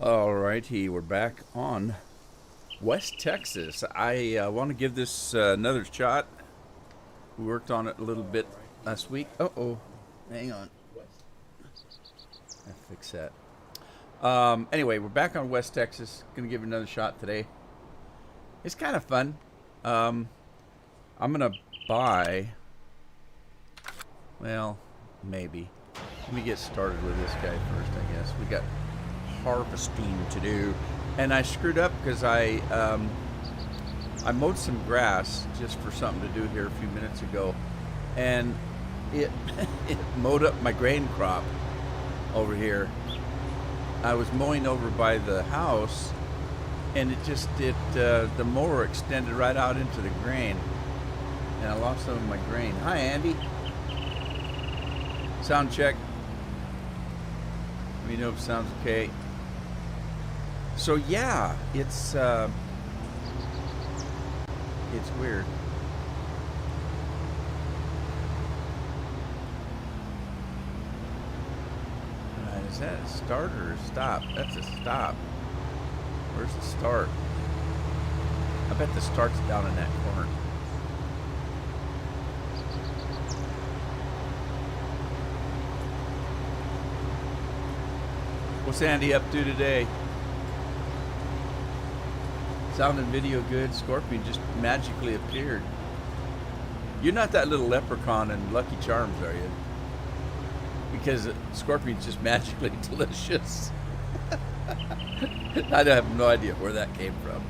Alrighty, we're back on West Texas. I want to give this another shot. We worked on it a little bit last week. Uh-oh. Hang on. I'll fix that. Anyway, we're back on West Texas. Going to give it another shot today. It's kind of fun. I'm going to buy... Well, maybe. Let me get started with this guy first, I guess. We got harvesting to do, and I screwed up because I mowed some grass just for something to do here a few minutes ago, and it it mowed up my grain crop over here. I was mowing over by the house, and the mower extended right out into the grain, and I lost some of my grain. Hi, Andy. Sound check. Let me know if it sounds okay. So yeah, it's weird. Is that a start or a stop? That's a stop. Where's the start? I bet the start's down in that corner. What's Andy up to today? Sound and video good. Scorpion just magically appeared. You're not that little leprechaun in Lucky Charms, are you? Because Scorpion's just magically delicious. I have no idea where that came from.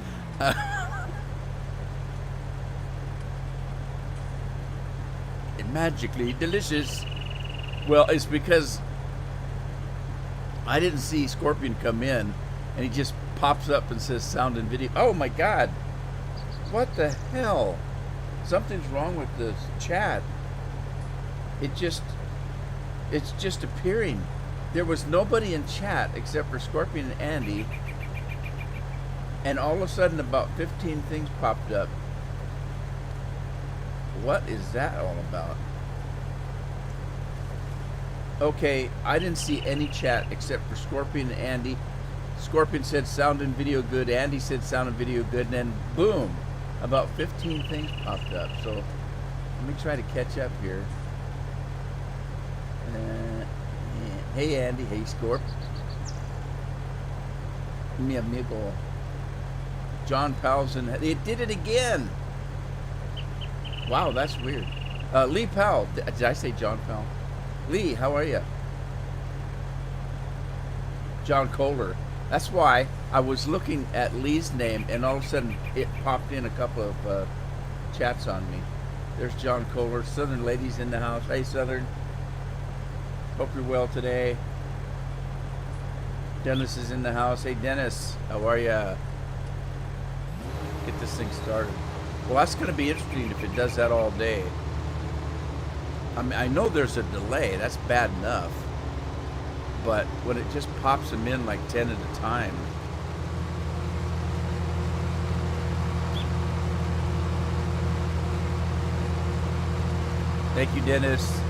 Magically delicious. Well, it's because I didn't see Scorpion come in, and he just pops up and says sound and video. Oh my God. What the hell? Something's wrong with the chat. It's just appearing. There was nobody in chat except for Scorpion and Andy, and all of a sudden about 15 things popped up. What is that all about? Okay, I didn't see any chat except for Scorpion and Andy. Scorpion said sound and video good. Andy said sound and video good. And then boom, about 15 things popped up. So let me try to catch up here. Hey Andy, hey Scorp. Mi amigo. John Powell's it did it again. Wow, that's weird. Lee Powell. Did I say John Powell? Lee, how are you? John Kohler. That's why I was looking at Lee's name, and all of a sudden it popped in a couple of chats on me. There's John Kohler. Southern ladies in the house. Hey, Southern. Hope you're well today. Dennis is in the house. Hey, Dennis. How are ya? Get this thing started. Well, that's going to be interesting if it does that all day. I mean, I know there's a delay. That's bad enough. But when it just pops them in like 10 at a time. Thank you, Dennis.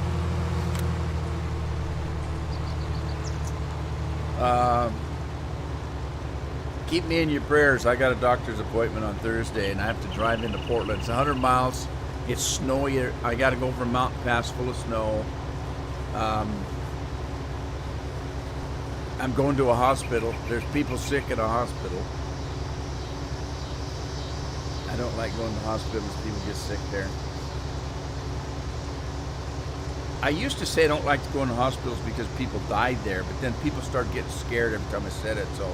Keep me in your prayers. I got a doctor's appointment on Thursday, and I have to drive into Portland. It's 100 miles. It's snowy. I got to go over a mountain pass full of snow. I'm going to a hospital. There's people sick in a hospital. I don't like going to hospitals. People get sick there. I used to say I don't like to go into hospitals because people died there, but then people start getting scared every time I said it, so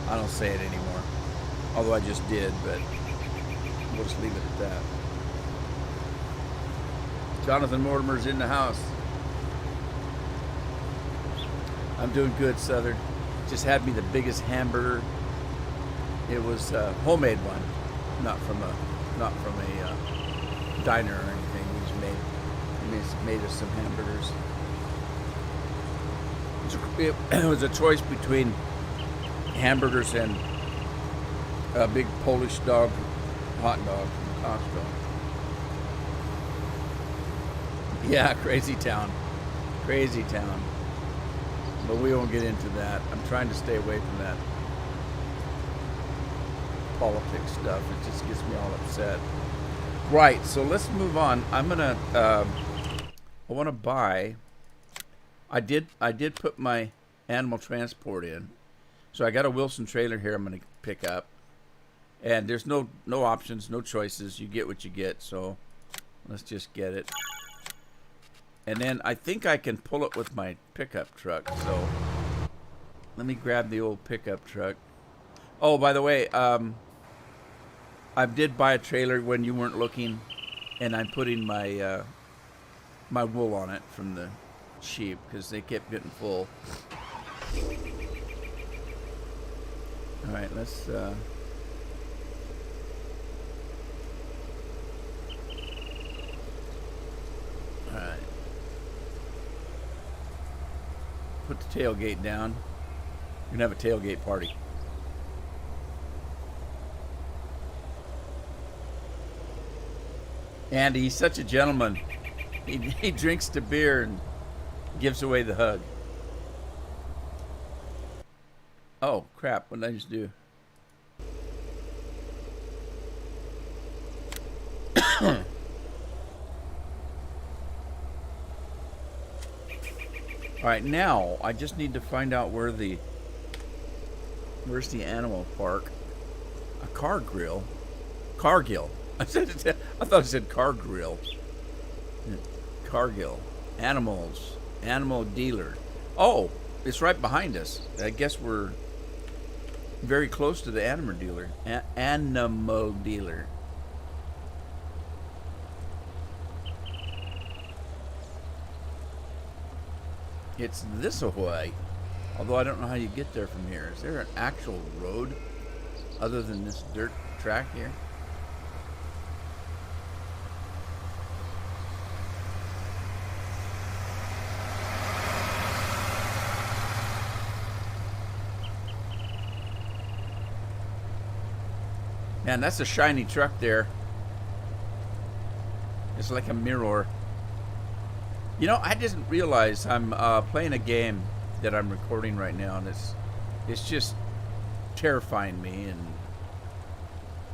I don't say it anymore. Although I just did, but we'll just leave it at that. Jonathan Mortimer's in the house. I'm doing good, Southern. Just had me the biggest hamburger. It was a homemade one, not from a diner or anything. We just made us some hamburgers. It was a choice between hamburgers and a big Polish dog, hot dog from Costco. Yeah, crazy town. Crazy town. But we won't get into that. I'm trying to stay away from that. politics stuff. It just gets me all upset. Right, so let's move on. I'm gonna I want to buy. I did put my animal transport in, so I got a Wilson trailer here. I'm gonna pick up, and there's no options, no choices. You get what you get. So let's just get it, and then I think I can pull it with my pickup truck. So let me grab the old pickup truck. Oh, by the way, I did buy a trailer when you weren't looking, and I'm putting my my wool on it from the sheep because they kept getting full. All right, let's. All right. Put the tailgate down. We're gonna have a tailgate party. Andy, he's such a gentleman. He drinks the beer and gives away the hug. Oh, crap. What did I just do? All right, now I just need to find out where's the animal park. A car grill. Cargill. I thought it said car grill. Cargill. Animals. Animal dealer. Oh, it's right behind us. I guess we're very close to the animal dealer. Animal dealer. It's this way. Although I don't know how you get there from here. Is there an actual road other than this dirt track here? Man, that's a shiny truck there. It's like a mirror. You know, I didn't realize I'm playing a game that I'm recording right now, and it's just terrifying me, and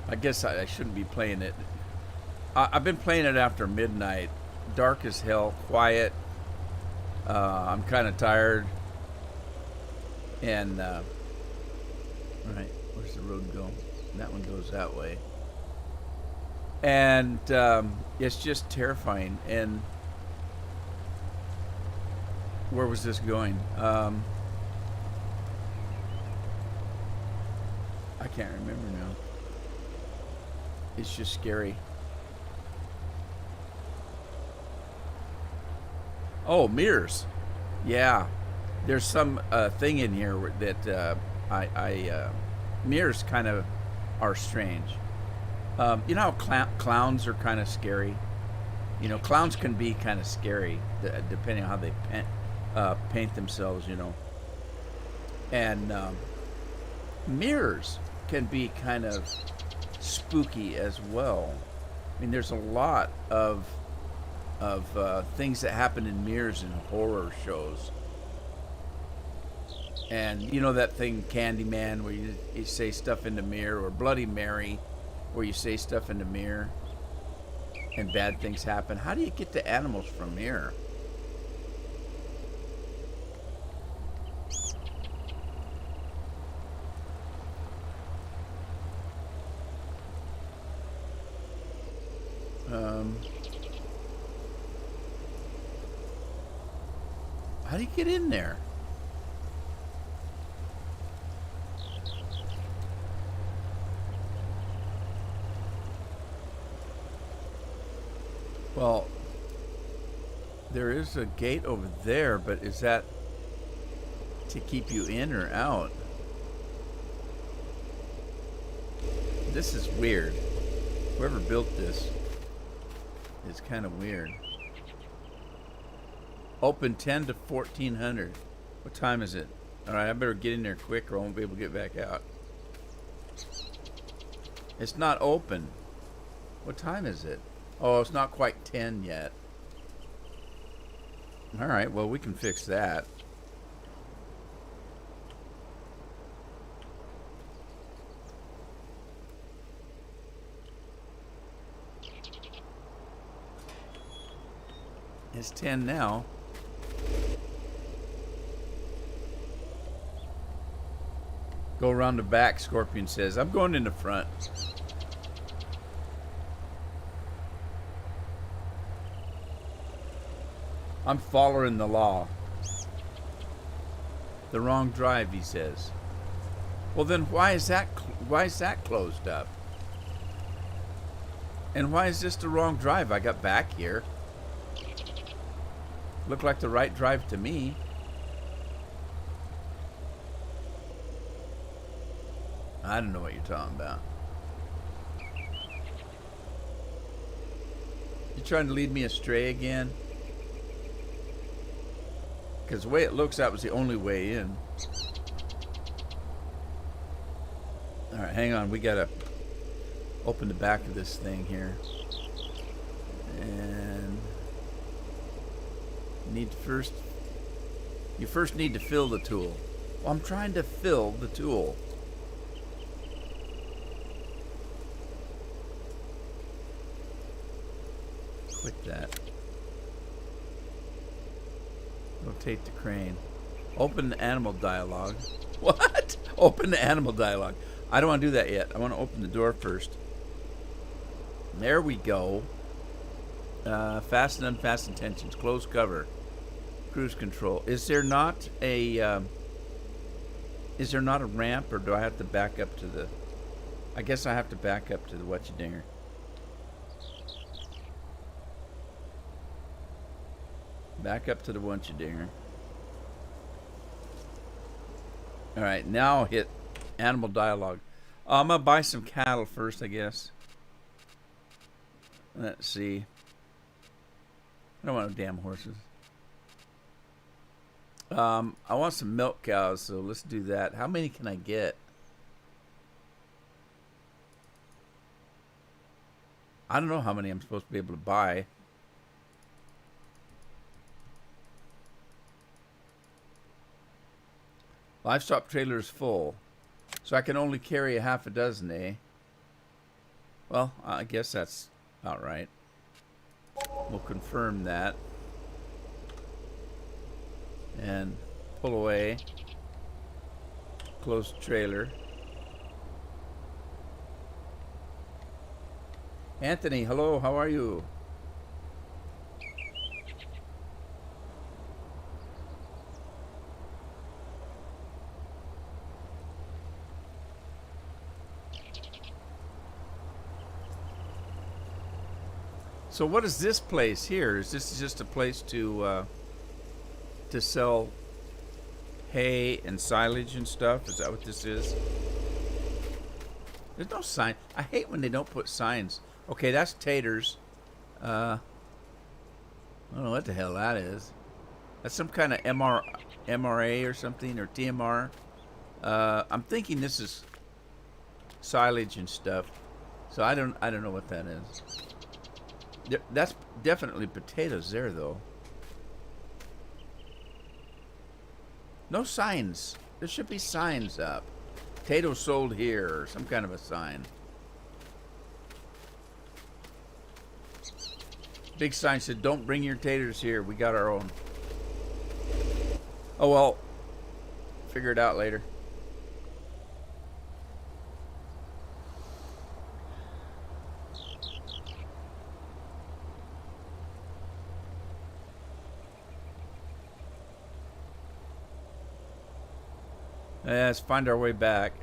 I guess I shouldn't be playing it. I've been playing it after midnight. Dark as hell, quiet. I'm kind of tired. And, all right, where's the road go? That one goes that way. And it's just terrifying. And where was this going? I can't remember now. It's just scary. Oh, mirrors. Yeah. There's some thing in here that mirrors kind of are strange. You know how clowns are kind of scary? You know, clowns can be kind of scary depending on how they paint themselves, you know. And mirrors can be kind of spooky as well. I mean, there's a lot of things that happen in mirrors in horror shows. And you know that thing, Candyman, where you say stuff in the mirror, or Bloody Mary, where you say stuff in the mirror and bad things happen. How do you get the animals from here? How do you get in there? Well, there is a gate over there, but is that to keep you in or out? This is weird. Whoever built this is kind of weird. Open 10 to 1400. What time is it? All right, I better get in there quick or I won't be able to get back out. It's not open. What time is it? Oh, it's not quite 10 yet. All right, well, we can fix that. It's 10 now. Go around the back, Scorpion says. I'm going in the front. I'm following the law. The wrong drive, he says. Well, then why is that closed up? And why is this the wrong drive? I got back here. Looked like the right drive to me. I don't know what you're talking about. You trying to lead me astray again? Because the way it looks, that was the only way in. Alright, hang on. We gotta open the back of this thing here. And you first need to fill the tool. Well, I'm trying to fill the tool. Quit that. Rotate the crane. Open the animal dialogue. What? Open the animal dialogue. I don't want to do that yet. I want to open the door first. There we go. Fasten and unfasten tensions. Close cover. Cruise control. Is there not a ramp, or do I have to back up to the... I guess I have to back up to the whatcha-dinger. Back up to the whatcha-dinger. Alright, now I'll hit animal dialogue. I'm going to buy some cattle first, I guess. Let's see. I don't want no damn horses. I want some milk cows, so let's do that. How many can I get? I don't know how many I'm supposed to be able to buy. Livestock trailer is full, so I can only carry a half a dozen, eh? Well, I guess that's about right. We'll confirm that. And pull away. Close trailer. Anthony, hello, how are you? So what is this place here? Is this just a place to sell hay and silage and stuff? Is that what this is? There's no sign. I hate when they don't put signs. Okay, that's taters. I don't know what the hell that is. That's some kind of MRA or something, or TMR. I'm thinking this is silage and stuff. So I don't know what that is. That's definitely potatoes there, though. No signs. There should be signs up. Potatoes sold here, or some kind of a sign. Big sign said, "Don't bring your taters here. We got our own." Oh well. Figure it out later. Let's find our way back.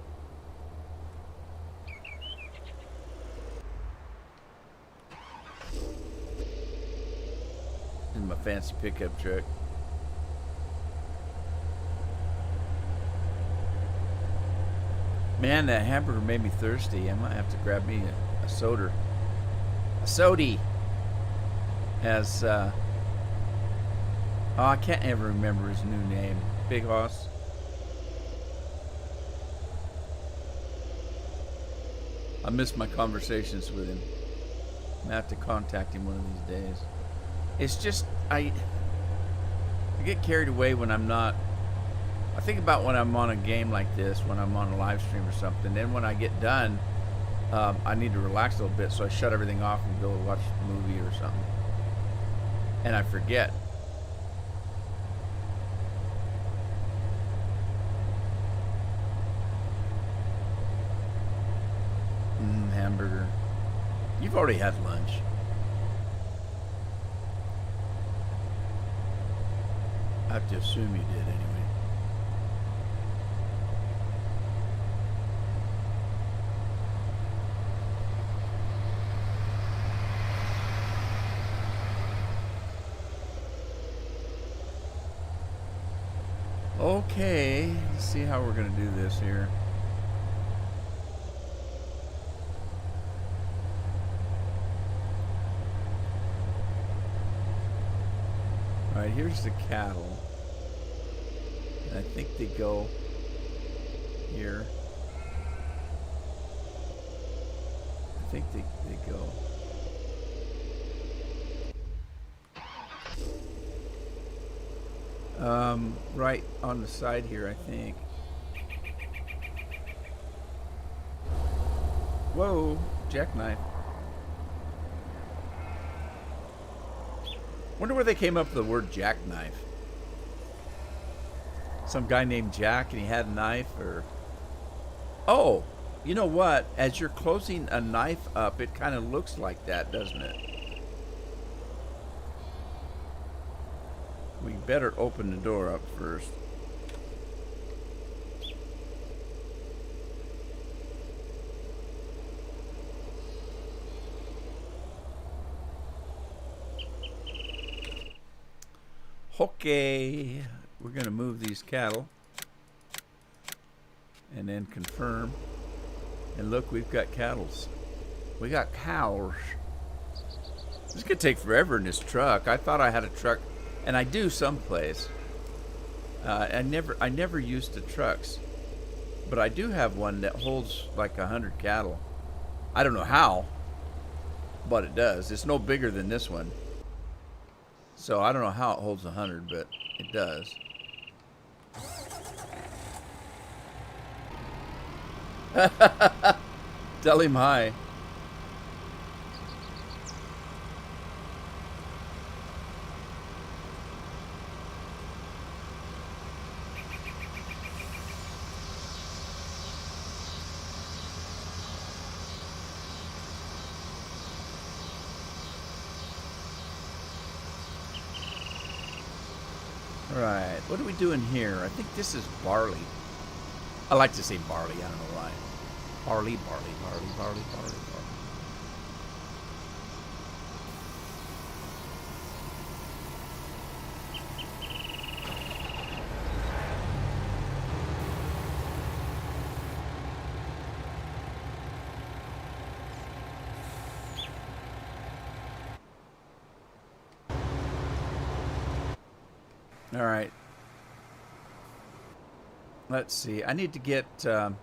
In my fancy pickup truck. Man, that hamburger made me thirsty. I might have to grab me a soda. A sody. As, oh, I can't ever remember his new name. Big Hoss. I miss my conversations with him. I'm gonna have to contact him one of these days. It's just, I get carried away when I'm not. I think about when I'm on a game like this, when I'm on a live stream or something. Then when I get done, I need to relax a little bit, so I shut everything off and go watch a movie or something. and I forget. Hamburger. You've already had lunch. I have to assume you did anyway. Okay, let's see how we're going to do this here. All right, here's the cattle. And I think they go here. I think they go. Right on the side here, I think. Whoa, jackknife. Wonder where they came up with the word jackknife. Some guy named Jack and he had a knife, or... Oh, you know what? As you're closing a knife up, it kind of looks like that, doesn't it? We better open the door up first. Okay, we're going to move these cattle and then confirm. And look, we've got cattle. We got cows. This is going to take forever in this truck. I thought I had a truck, and I do someplace. I never used the trucks, but I do have one that holds like 100 cattle. I don't know how, but it does. It's no bigger than this one. So I don't know how it holds 100, but it does. Tell him hi. Right, what are we doing here? I think this is barley. I like to say barley, I don't know why. Barley, barley, barley, barley, barley, All right. Let's see. I need to get... I'm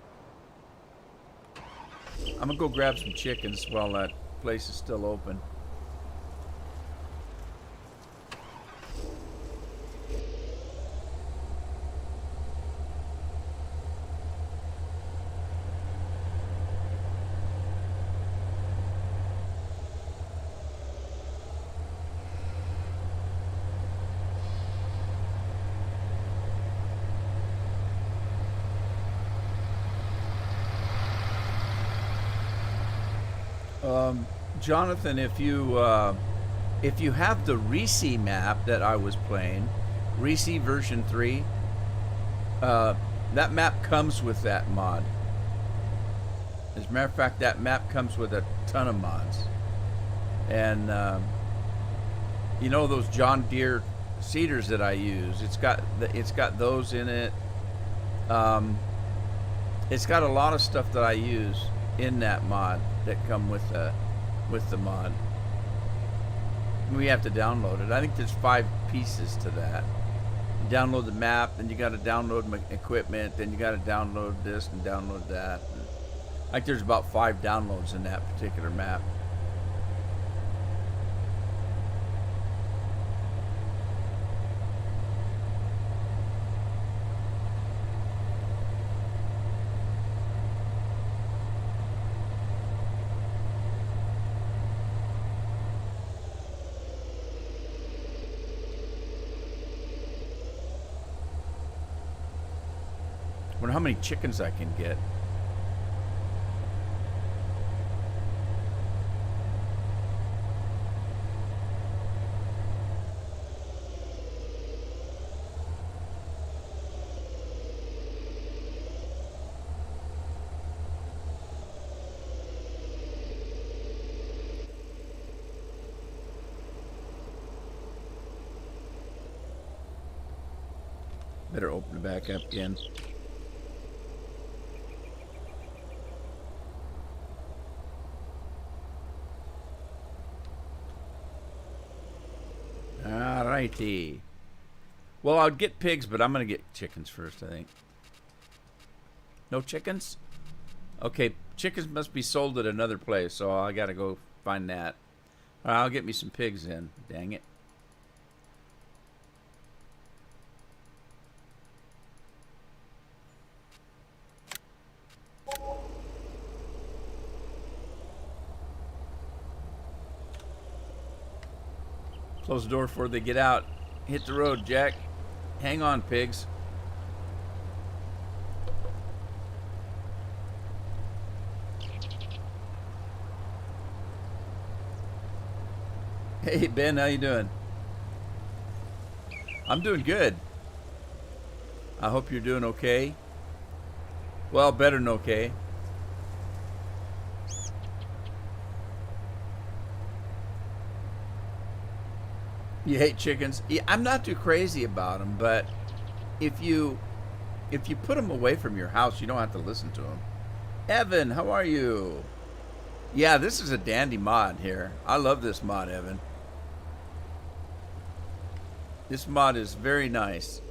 going to go grab some chickens while that place is still open. Jonathan, if you have the Reese map that I was playing, Reese version 3, that map comes with that mod. As a matter of fact, that map comes with a ton of mods. And you know those John Deere seeders that I use? It's got those in it. It's got a lot of stuff that I use in that mod that come with the mod. We have to download it. I think there's 5 pieces to that. You download the map, then you got to download my equipment, then you got to download this and download that. Like there's about 5 downloads in that particular map. Wonder how many chickens I can get. Better open it back up again. Alrighty. Well, I'll get pigs, but I'm going to get chickens first, I think. No chickens? Okay, chickens must be sold at another place, so I got to go find that. I'll get me some pigs in. Dang it. Close the door before they get out. Hit the road, Jack. Hang on, pigs. Hey, Ben, how you doing? I'm doing good. I hope you're doing okay. Well, better than okay. You hate chickens? Yeah, I'm not too crazy about them, but if you put them away from your house, you don't have to listen to them. Evan, how are you? Yeah, this is a dandy mod here. I love this mod, Evan. This mod is very nice.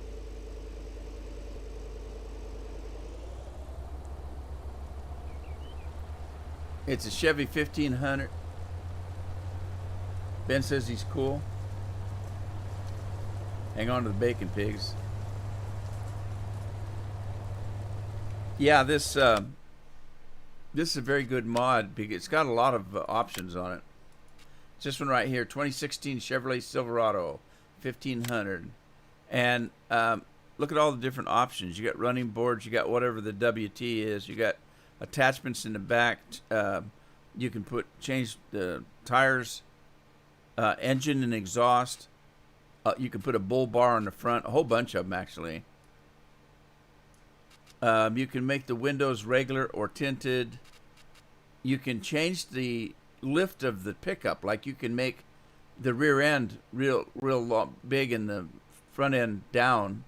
It's a Chevy 1500. Ben says he's cool. Hang on to the bacon, pigs. Yeah, this is a very good mod because it's got a lot of options on it. This one right here, 2016 Chevrolet Silverado 1500, and look at all the different options. You got running boards, you got whatever the WT is, you got attachments in the back. You can change the tires, engine and exhaust. You can put a bull bar on the front, a whole bunch of them actually. You can make the windows regular or tinted. You can change the lift of the pickup, like you can make the rear end real big and the front end down.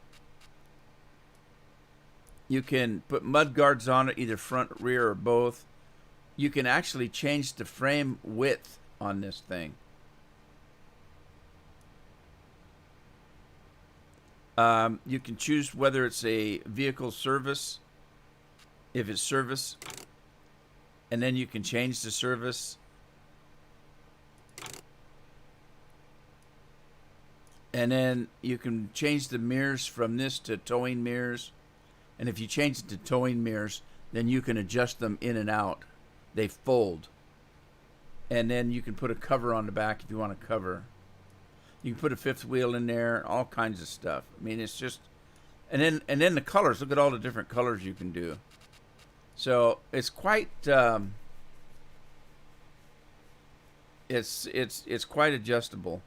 You can put mud guards on it, either front, rear, or both. You can actually change the frame width on this thing. You can choose whether it's a vehicle service, if it's service, and then you can change the service. And then you can change the mirrors from this to towing mirrors. And if you change it to towing mirrors, then you can adjust them in and out. They fold. And then you can put a cover on the back if you want a cover. You can put a fifth wheel in there, all kinds of stuff. I mean, it's just, and then the colors. Look at all the different colors you can do. So it's quite, it's quite adjustable,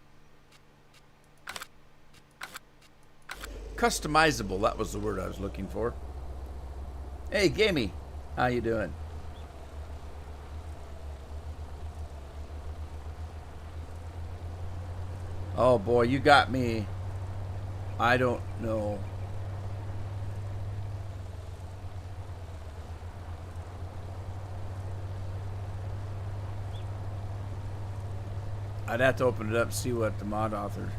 customizable. That was the word I was looking for. Hey, Gamey, how you doing? Oh boy, you got me. I don't know. I'd have to open it up and see what the mod authored.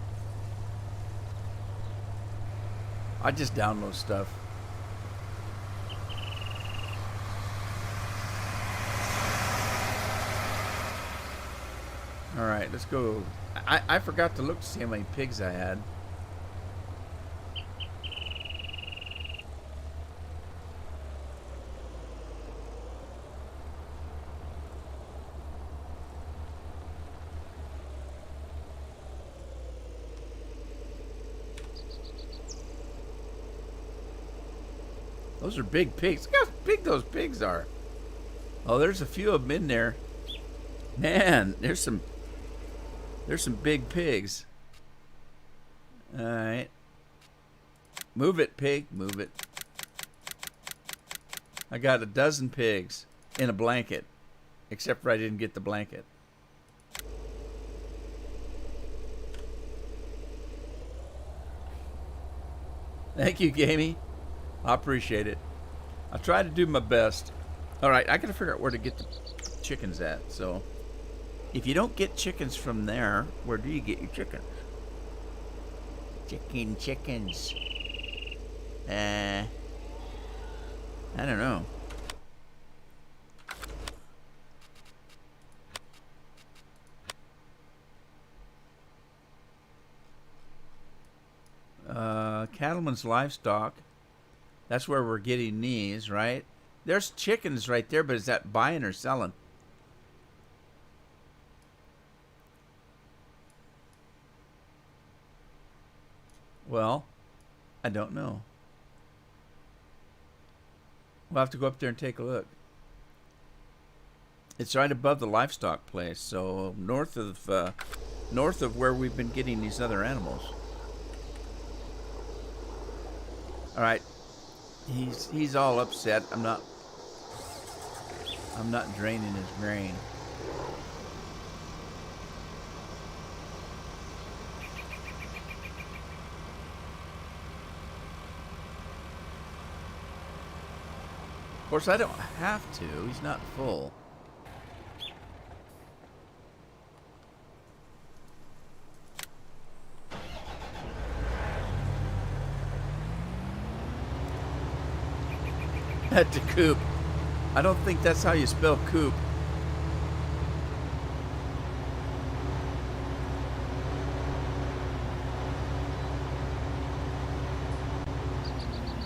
I just download stuff. All right, let's go. I forgot to look to see how many pigs I had. Those are big pigs. Look how big those pigs are. Oh, there's a few of them in there. Man, there's some big pigs. All right. Move it, pig. Move it. I got a dozen pigs in a blanket, except for I didn't get the blanket. Thank you, Gamey. I appreciate it. I try to do my best. All right, I got to figure out where to get the chickens at. So, if you don't get chickens from there, where do you get your chickens? Chickens. I don't know. Cattleman's Livestock. That's where we're getting these, right? There's chickens right there, but is that buying or selling? Well, I don't know. We'll have to go up there and take a look. It's right above the livestock place, so north of where we've been getting these other animals. All right, he's all upset. I'm not draining his grain. Of course, I don't have to. He's not full. To coop. I don't think that's how you spell coop.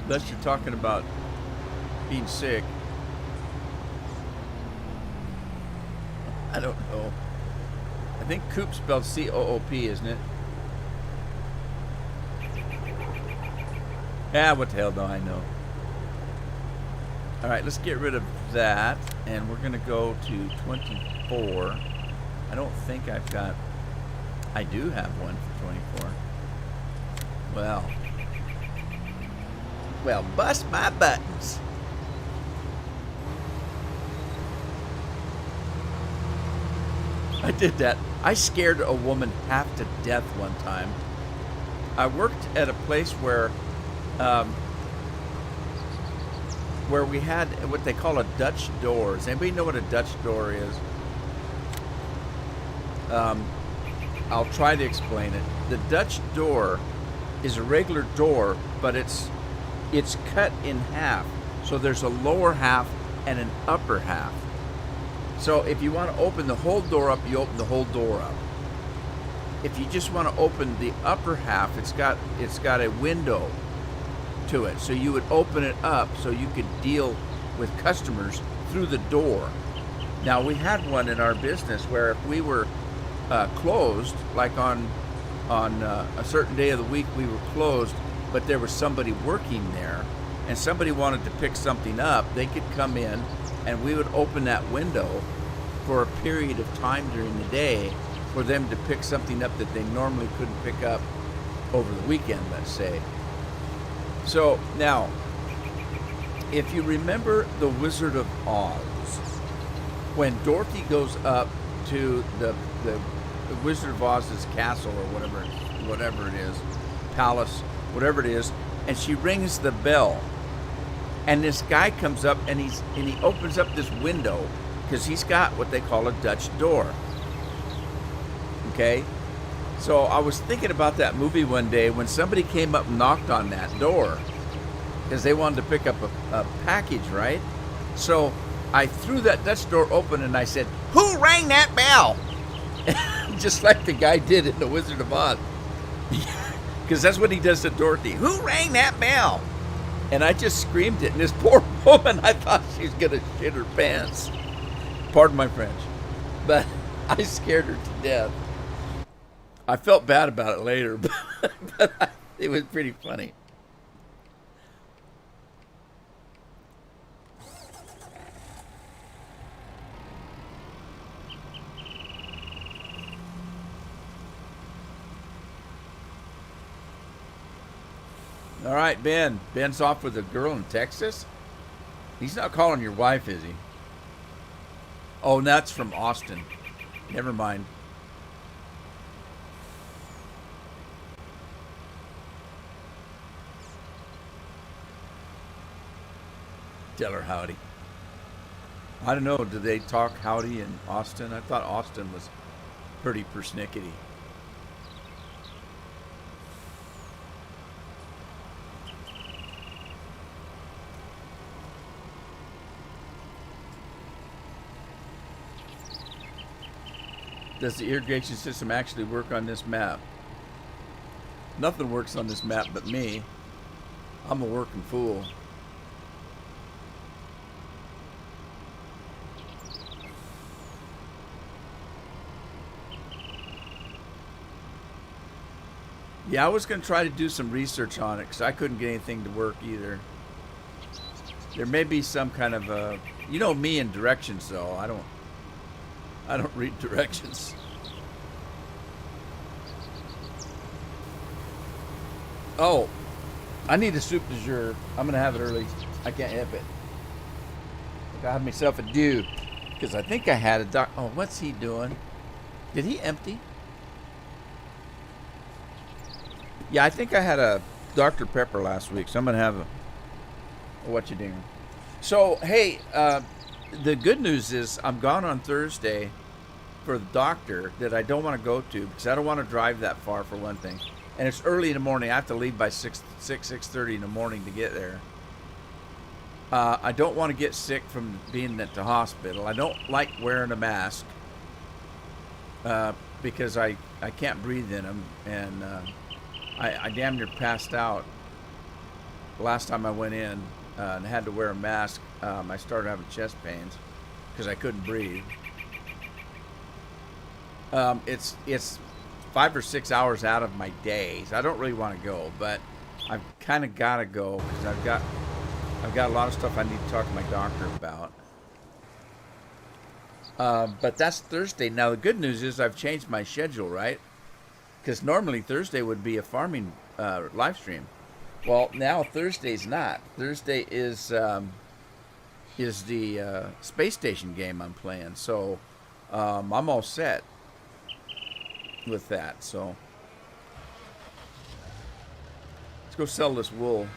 Unless you're talking about being sick. I don't know. I think coop spelled C-O-O-P, isn't it? Yeah, what the hell do I know? All right, let's get rid of that, and we're going to go to 24. I don't think I've got... I do have one for 24. Well, bust my buttons. I did that. I scared a woman half to death one time. I worked at a place where we had what they call a Dutch door. Does anybody know what a Dutch door is? I'll try to explain it. The Dutch door is a regular door, but it's cut in half. So there's a lower half and an upper half. So if you want to open the whole door up, you open the whole door up. If you just want to open the upper half, it's got a window to it, so you would open it up so you could deal with customers through the door. Now, we had one in our business where if we were closed, like on a certain day of the week we were closed, but there was somebody working there and somebody wanted to pick something up, they could come in and we would open that window for a period of time during the day for them to pick something up that they normally couldn't pick up over the weekend, let's say. So now, if you remember the Wizard of Oz, when Dorothy goes up to the Wizard of Oz's castle or whatever it is, palace, whatever it is, and she rings the bell, and this guy comes up and he opens up this window because he's got what they call a Dutch door. Okay? So I was thinking about that movie one day when somebody came up and knocked on that door because they wanted to pick up a package, right? So I threw that Dutch door open and I said, "Who rang that bell?" Just like the guy did in The Wizard of Oz. Because that's what he does to Dorothy. "Who rang that bell?" And I just screamed it. And this poor woman, I thought she was going to shit her pants. Pardon my French. But I scared her to death. I felt bad about it later, but it was pretty funny. All right, Ben. Ben's off with a girl in Texas. He's not calling your wife, is he? Oh, that's from Austin. Never mind. Tell her howdy. I don't know. Do they talk howdy in Austin? I thought Austin was pretty persnickety. Does the irrigation system actually work on this map? Nothing works on this map but me. I'm a working fool. Yeah, I was going to try to do some research on it because I couldn't get anything to work either. There may be some kind of a, you know me and directions though. I don't read directions. Oh, I need a soup du jour. I'm gonna have it early. I can't help it. I got myself a dude because I think I had a doc. Oh, what's he doing? Did he empty? Yeah, I think I had a Dr. Pepper last week, so I'm gonna have a. What you doing? So hey, the good news is I'm gone on Thursday for the doctor that I don't want to go to because I don't want to drive that far for one thing, and it's early in the morning. I have to leave by 6:30 in the morning to get there. I don't want to get sick from being at the hospital. I don't like wearing a mask because I can't breathe in them, and I damn near passed out the last time I went in and had to wear a mask. I started having chest pains because I couldn't breathe. It's 5 or 6 hours out of my days. I don't really want to go, but I've kind of got to go because I've got a lot of stuff I need to talk to my doctor about. But that's Thursday. Now the good news is I've changed my schedule, right? Because normally Thursday would be a farming live stream. Well, now Thursday's not. Thursday is the space station game I'm playing. So I'm all set with that. So let's go sell this wool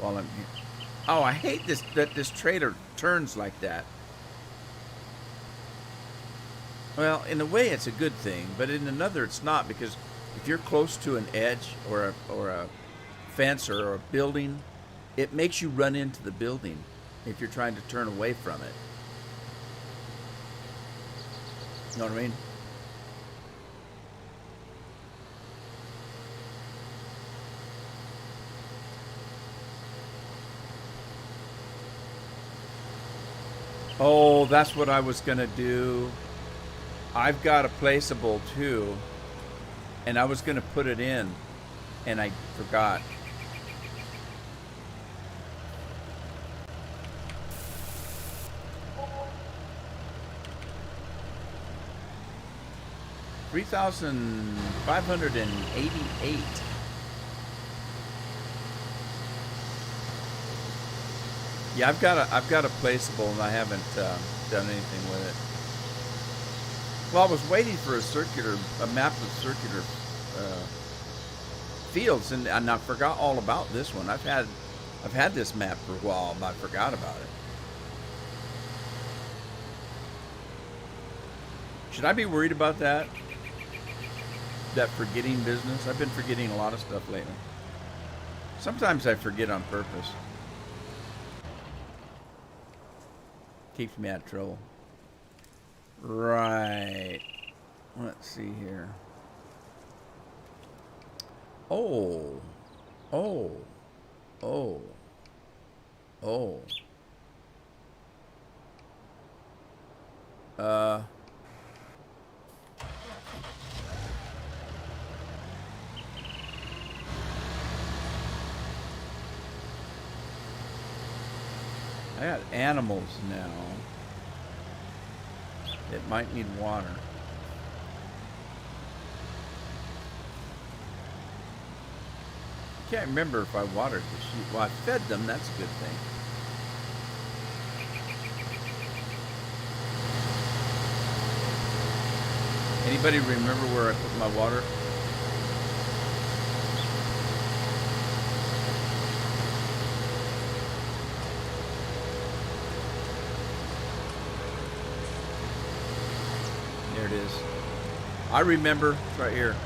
while I'm here. Oh, I hate this that this trader turns like that. Well, in a way it's a good thing, but in another it's not, because if you're close to an edge or a fence or a building, it makes you run into the building if you're trying to turn away from it. You know what I mean? Oh, that's what I was gonna do. I've got a placeable too, and I was gonna put it in, and I forgot. $3,588. Yeah, I've got a placeable, and I haven't done anything with it. Well, I was waiting for a map of circular fields, and I forgot all about this one. I've had this map for a while, but I forgot about it. Should I be worried about that? That forgetting business? I've been forgetting a lot of stuff lately. Sometimes I forget on purpose. Keeps me out of trouble. Right. Let's see here. Oh. Oh. Oh. Oh. I got animals now. It might need water. can't remember if I watered the sheep. Well, I fed them. That's a good thing. Anybody remember where I put my water? There it is. I remember. It's right here.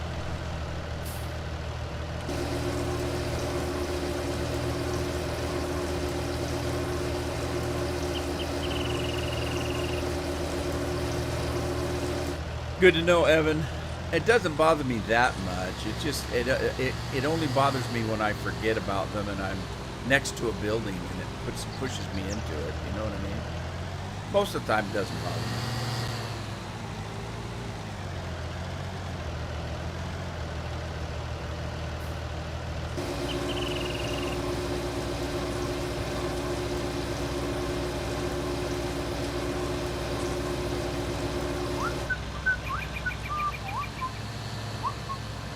Good to know, Evan. It doesn't bother me that much. It just it only bothers me when I forget about them and I'm next to a building and it pushes me into it. You know what I mean? Most of the time, it doesn't bother me.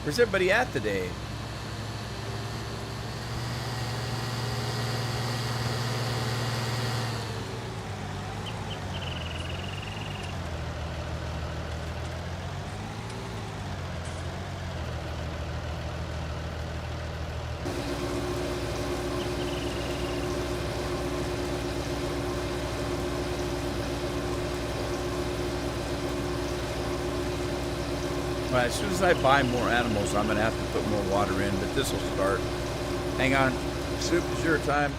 Where's everybody at today? Well, as soon as I buy more animals, I'm going to have to put more water in, but this will start. Hang on. Soup is your time.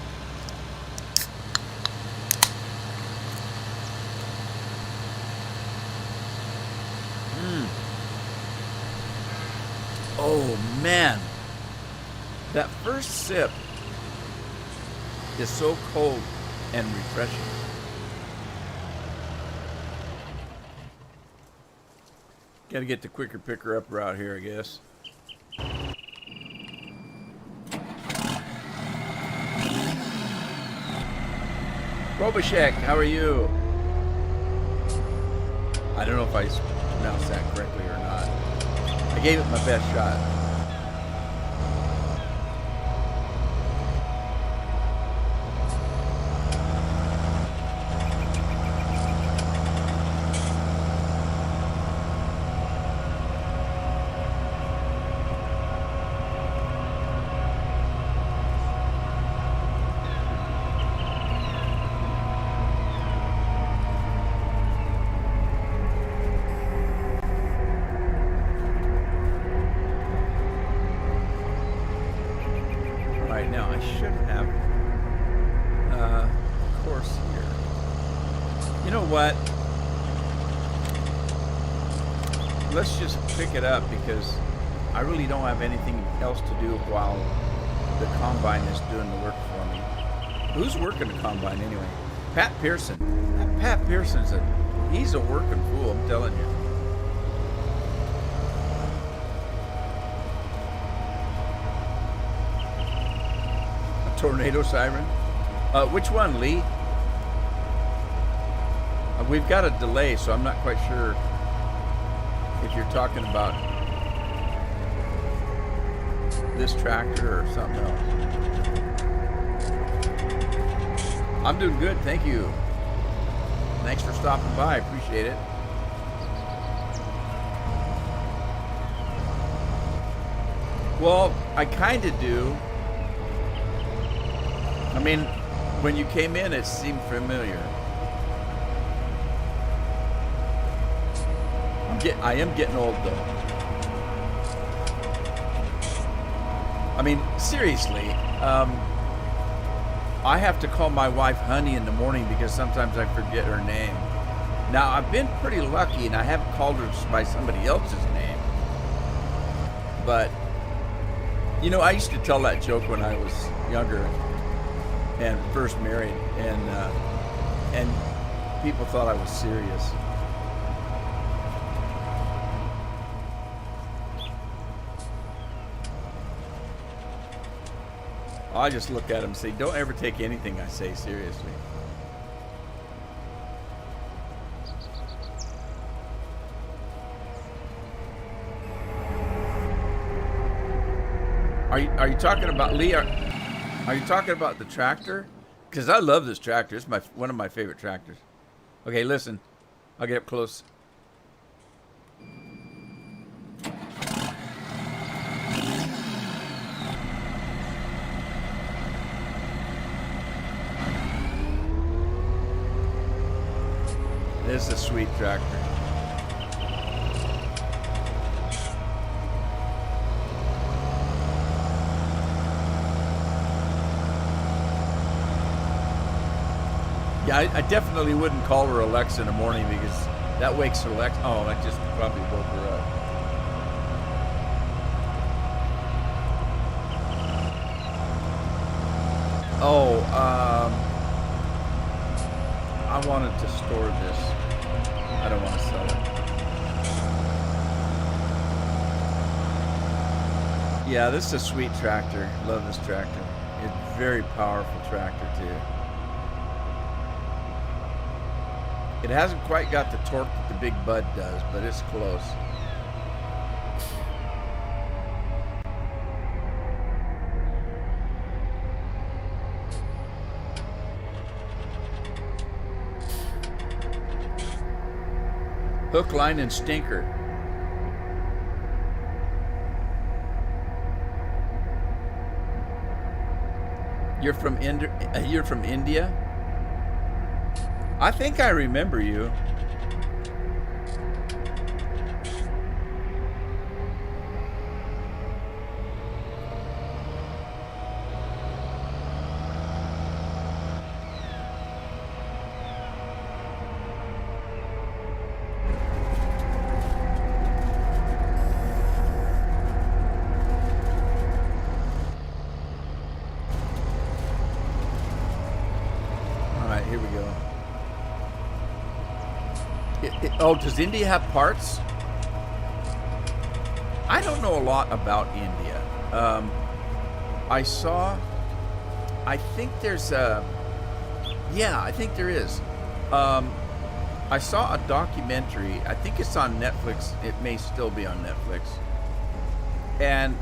Oh, man. That first sip is so cold and refreshing. Got to get the quicker picker up route here, I guess. Robashek, how are you? I don't know if I pronounced that correctly or not. I gave it my best shot. Now I should have course here. You know what? Let's just pick it up because I really don't have anything else to do while the combine is doing the work for me. Who's working the combine anyway? Pat Pearson. Pat Pearson's he's a working fool, I'm telling you. Tornado siren? Which one, Lee? We've got a delay, so I'm not quite sure if you're talking about this tractor or something else. I'm doing good, thank you. Thanks for stopping by, appreciate it. Well, I kind of do. I mean, when you came in, it seemed familiar. I am getting old, though. I mean, seriously, I have to call my wife honey in the morning because sometimes I forget her name. Now, I've been pretty lucky, and I haven't called her by somebody else's name. But, you know, I used to tell that joke when I was younger and first married, and people thought I was serious. I just look at them and say, don't ever take anything I say seriously. Are you talking about Lee? Are you talking about the tractor? Because I love this tractor. It's one of my favorite tractors. Okay, listen. I'll get up close. This is a sweet tractor. Yeah, I definitely wouldn't call her Alexa in the morning because that wakes Alexa. Oh, that just probably woke her up. Oh, I wanted to store this. I don't want to sell it. Yeah, this is a sweet tractor. Love this tractor. It's a very powerful tractor too. It hasn't quite got the torque that the Big Bud does, but it's close. Hook, line, and stinker. You're from India? I think I remember you. All right, here we go. Oh, does India have parts? I don't know a lot about India. I think there's a, yeah, I think there is. I saw a documentary, I think it's on Netflix, it may still be on Netflix. And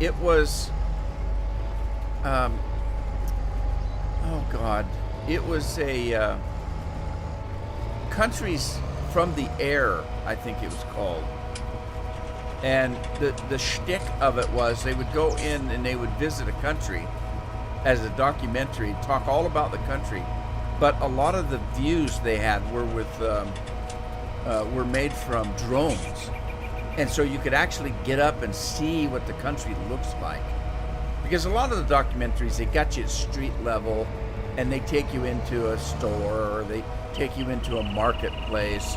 it was, oh God, it was a, Countries from the Air, I think it was called. And the shtick of it was they would go in and they would visit a country as a documentary, talk all about the country, but a lot of the views they had were were made from drones, and so you could actually get up and see what the country looks like. Because a lot of the documentaries, they got you at street level, and they take you into a store or they take you into a marketplace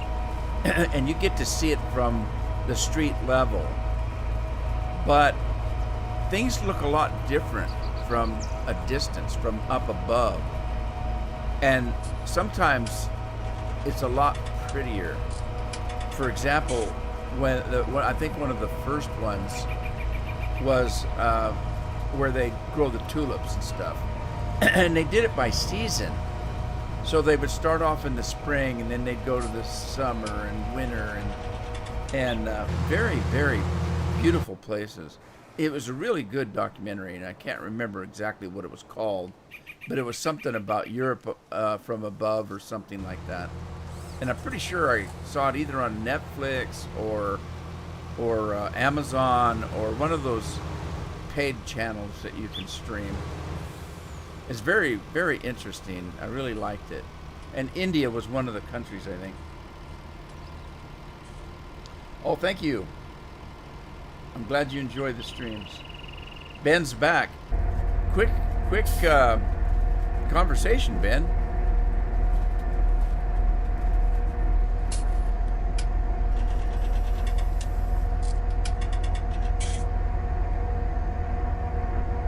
and you get to see it from the street level. But things look a lot different from a distance, from up above. And sometimes it's a lot prettier. For example, when I think one of the first ones was where they grow the tulips and stuff. And they did it by season. So they would start off in the spring, and then they'd go to the summer and winter, and very, very beautiful places. It was a really good documentary, and I can't remember exactly what it was called, but it was something about Europe from above or something like that. And I'm pretty sure I saw it either on Netflix or Amazon or one of those paid channels that you can stream. It's very, very interesting. I really liked it. And India was one of the countries, I think. Oh, thank you. I'm glad you enjoy the streams. Ben's back. Quick conversation, Ben.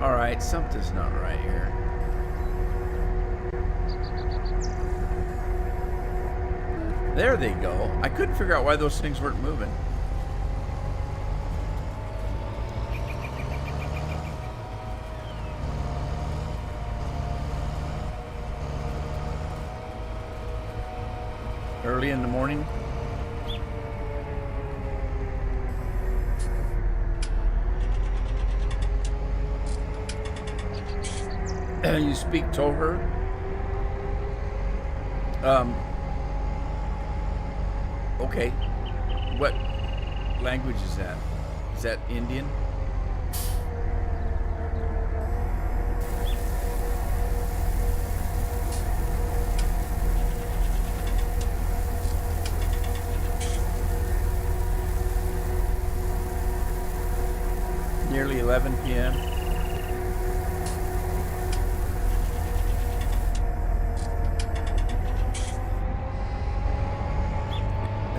All right, something's not right here. There they go. I couldn't figure out why those things weren't moving. Early in the morning. You speak Toher? Okay. What language is that? Is that Indian? Nearly 11 p.m.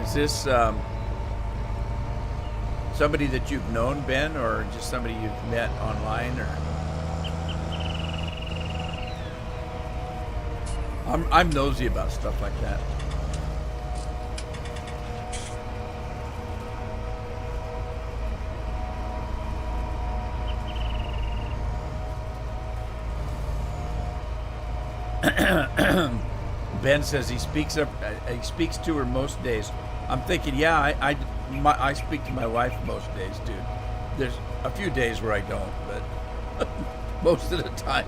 Is this somebody that you've known, Ben, or just somebody you've met online? Or I'm nosy about stuff like that. Ben says he speaks to her most days. I'm thinking, yeah, I speak to my wife most days, dude. There's a few days where I don't, but most of the time.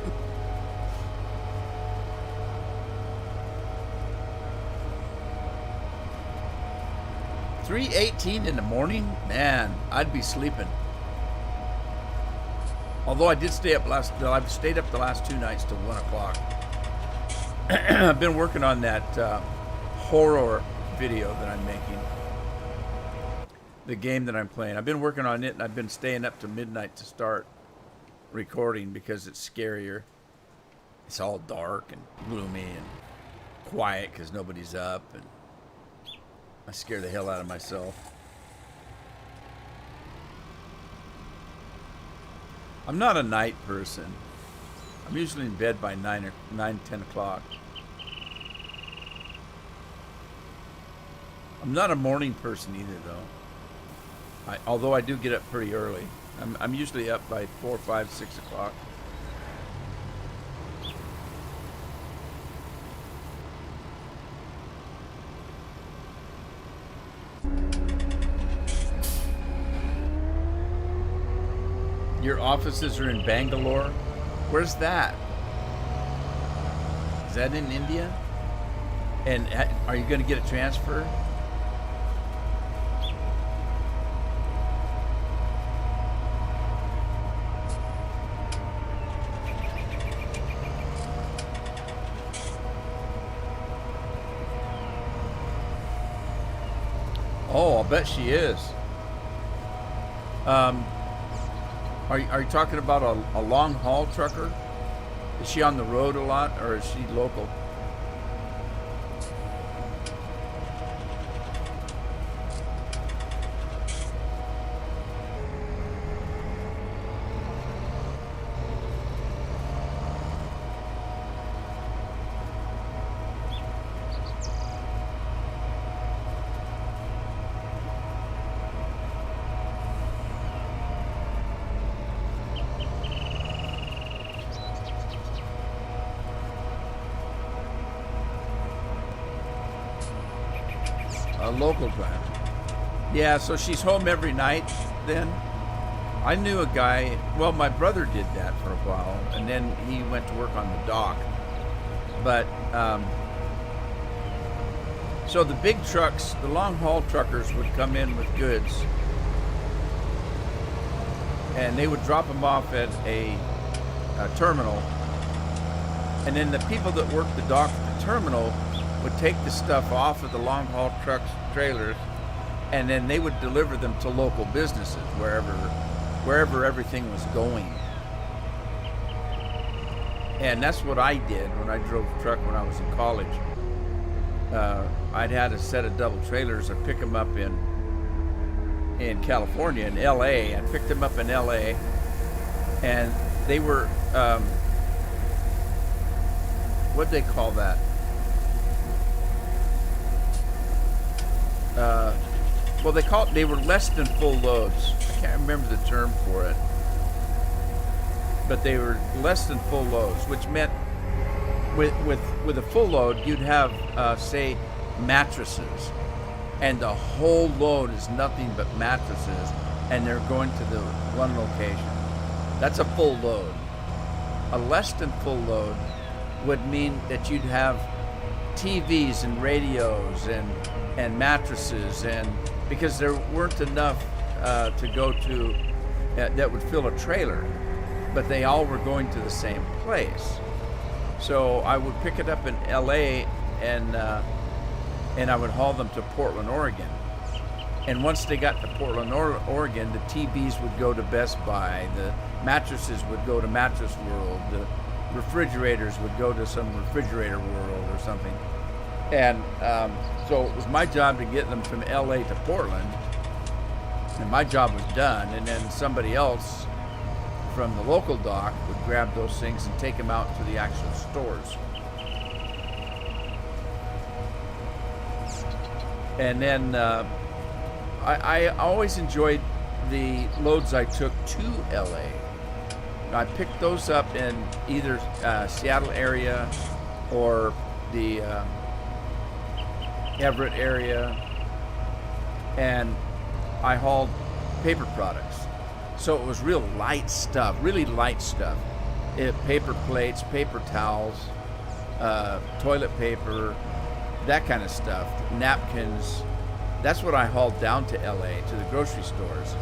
$3:18 in the morning, man, I'd be sleeping. Although I did stay up I've stayed up the last 2 nights till 1 o'clock. I've been working on that horror video that I'm making. The game that I'm playing. I've been working on it, and I've been staying up to midnight to start recording because it's scarier. It's all dark and gloomy and quiet because nobody's up, and I scare the hell out of myself. I'm not a night person. I'm usually in bed by 9, 10 o'clock. I'm not a morning person either, though. Although I do get up pretty early. I'm usually up by 4, 5, 6 o'clock. Your offices are in Bangalore? Where's that? Is that in India? And are you going to get a transfer? Oh, I'll bet she is. Are you talking about a long haul trucker? Is she on the road a lot, or is she local? A local driver. Yeah, so she's home every night then? I knew a guy, well, my brother did that for a while, and then he went to work on the dock. But, so the big trucks, the long haul truckers would come in with goods, and they would drop them off at a terminal, and then the people that worked the dock at the terminal would take the stuff off of the long haul trucks, trailers, and then they would deliver them to local businesses wherever everything was going. And that's what I did when I drove a truck when I was in college. I'd had a set of double trailers. I'd pick them up in California, in LA. I picked them up in LA, and they were what'd they call that? Well, they were less than full loads. I can't remember the term for it, but they were less than full loads, which meant with a full load, you'd have say mattresses, and the whole load is nothing but mattresses, and they're going to the one location. That's a full load. A less than full load would mean that you'd have TVs and radios and mattresses, and because there weren't enough to go to that would fill a trailer, but they all were going to the same place. So I would pick it up in LA and I would haul them to Portland, Oregon. And once they got to Portland, Oregon, the TVs would go to Best Buy, the mattresses would go to Mattress World, the refrigerators would go to some refrigerator world or something. And so it was my job to get them from LA to Portland, and my job was done. And then somebody else from the local dock would grab those things and take them out to the actual stores. And then I always enjoyed the loads I took to LA. I picked those up in either Seattle area or the Everett area, and I hauled paper products. So it was real light stuff, really light stuff. Paper plates, paper towels, toilet paper, that kind of stuff, napkins. That's what I hauled down to LA, to the grocery stores.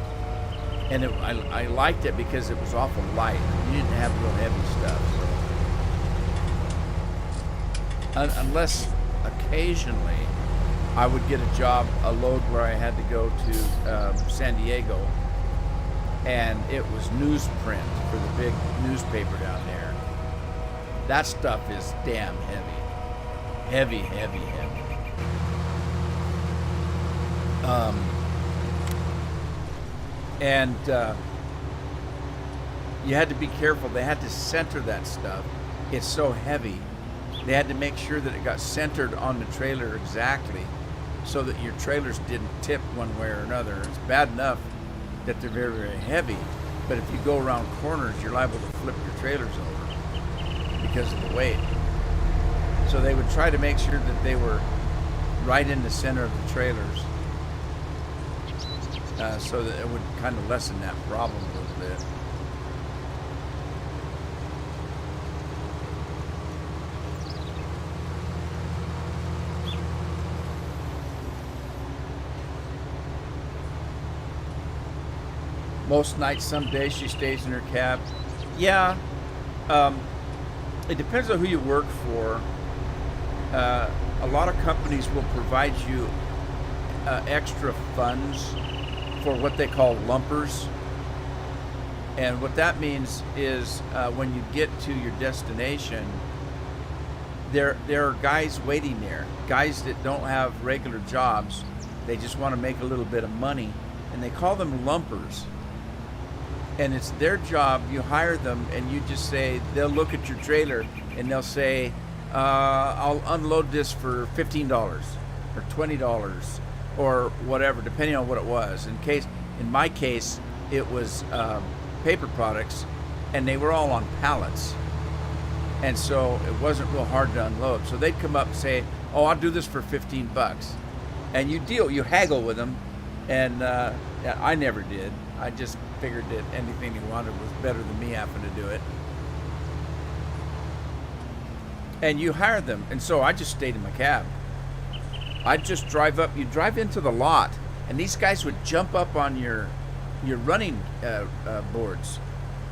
And I liked it because it was awful light. You didn't have real heavy stuff. So. Unless occasionally I would get a load where I had to go to San Diego, and it was newsprint for the big newspaper down there. That stuff is damn heavy. Heavy, heavy, heavy. And you had to be careful. They had to center that stuff. It's so heavy. They had to make sure that it got centered on the trailer exactly so that your trailers didn't tip one way or another. It's bad enough that they're very, very heavy, but if you go around corners, you're liable to flip your trailers over because of the weight. So they would try to make sure that they were right in the center of the trailers, so that it would kind of lessen that problem a little bit. Most nights, some days she stays in her cab. Yeah, it depends on who you work for. A lot of companies will provide you extra funds for what they call lumpers. And what that means is when you get to your destination, there are guys waiting there, guys that don't have regular jobs. They just want to make a little bit of money, and they call them lumpers. And it's their job. You hire them, and you just say, they'll look at your trailer and they'll say, I'll unload this for $15 or $20 or whatever, depending on what it was. In my case, it was paper products, and they were all on pallets. And so it wasn't real hard to unload. So they'd come up and say, oh, I'll do this for $15. And you haggle with them. And I never did. I just figured that anything he wanted was better than me having to do it. And you hire them. And so I just stayed in my cab. I'd just drive up. You drive into the lot, and these guys would jump up on your running boards,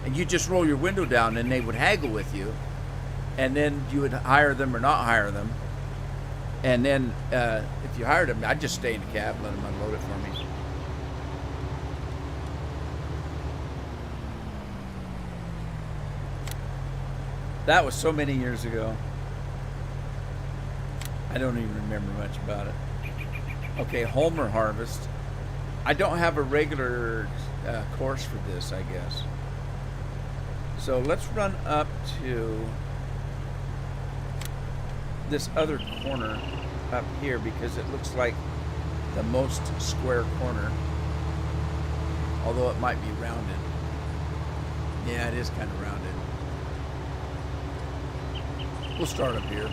and you just roll your window down, and they would haggle with you. And then you would hire them or not hire them. And then if you hired them, I'd just stay in the cab, let them unload it for me. That was so many years ago. I don't even remember much about it. Okay, Homer harvest. I don't have a regular course for this, I guess. So let's run up to this other corner up here because it looks like the most square corner, although it might be rounded. Yeah, it is kind of rounded. We'll start up here.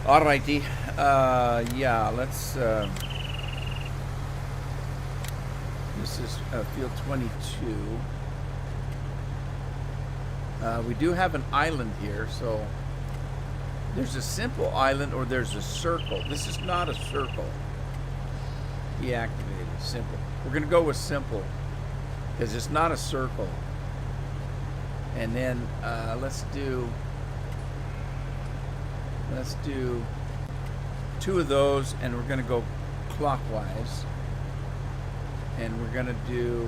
Alrighty. Yeah, let's. This is field 22. We do have an island here, so there's a simple island or there's a circle. This is not a circle. Deactivated. Simple. We're going to go with simple because it's not a circle. And then let's do 2 of those, and we're going to go clockwise. And we're going to do...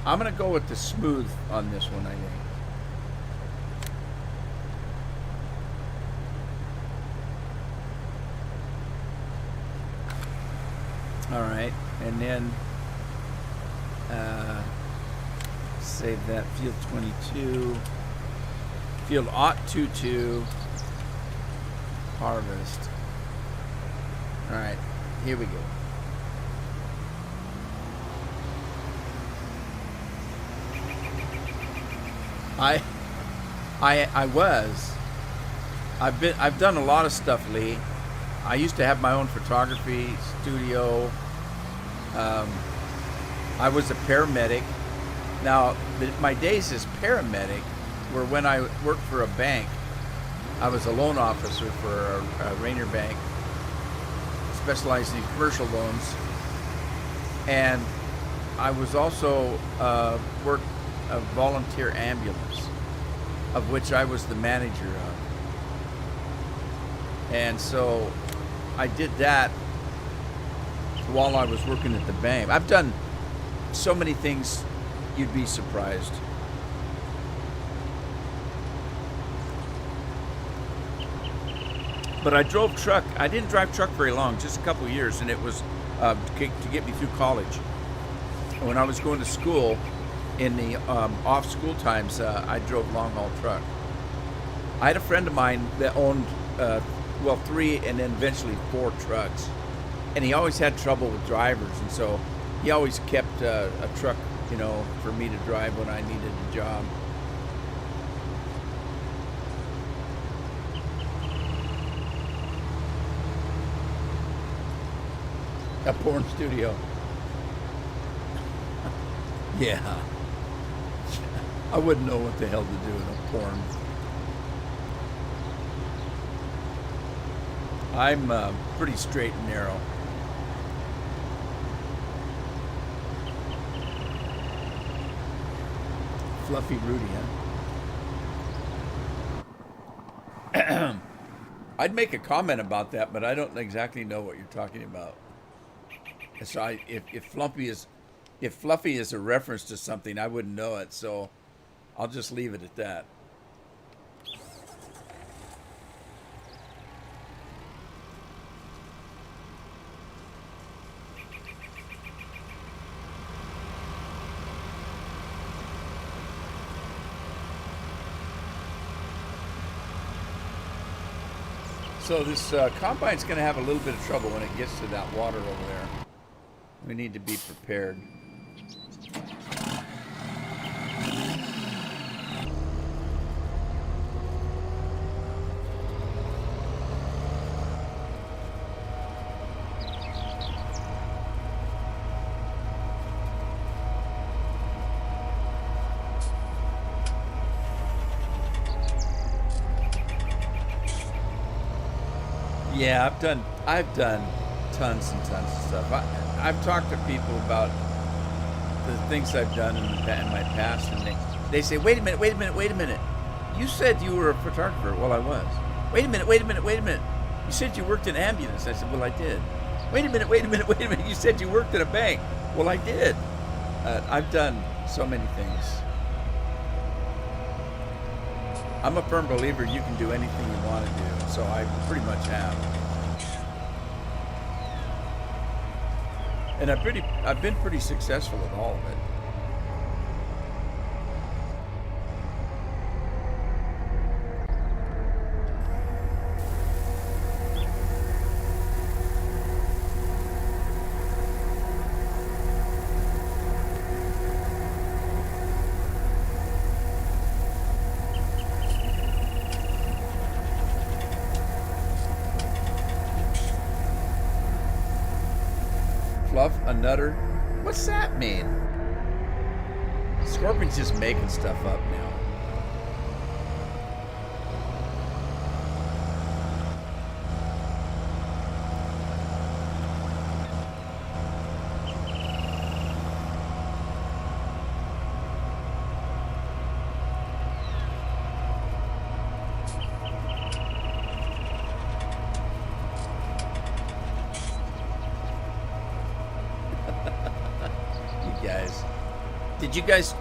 I'm going to go with the smooth on this one, I think. All right, and then save that field 22, field 22, harvest. All right, here we go. I've done a lot of stuff, Lee. I used to have my own photography studio. I was a paramedic. Now, my days as paramedic were when I worked for a bank. I was a loan officer for a Rainier Bank, specializing in commercial loans. And I was also worked a volunteer ambulance, of which I was the manager of. And so I did that while I was working at the bank. I've done so many things, you'd be surprised. But I drove truck. I didn't drive truck very long, just a couple of years, and it was to get me through college. When I was going to school, in the off school times, I drove long haul truck. I had a friend of mine that owned 3 and then eventually 4 trucks, and he always had trouble with drivers, and so he always kept a truck, for me to drive when I needed a job. A porn studio. Yeah. I wouldn't know what the hell to do with a porn. I'm pretty straight and narrow. Fluffy Rudy, huh? I'd make a comment about that, but I don't exactly know what you're talking about. So if Fluffy is a reference to something, I wouldn't know it, so I'll just leave it at that. So this combine's going to have a little bit of trouble when it gets to that water over there. We need to be prepared. Yeah, I've done tons and tons of stuff. I've talked to people about the things I've done in my past, and they say, wait a minute. You said you were a photographer. Well, I was. Wait a minute. You said you worked in ambulance. I said, well, I did. Wait a minute. You said you worked at a bank. Well, I did. I've done so many things. I'm a firm believer you can do anything you want to do, so I pretty much have. And I've been pretty successful at all of it. fluff a nutter. What's that mean? Scorpion's just making stuff up now. Did you guys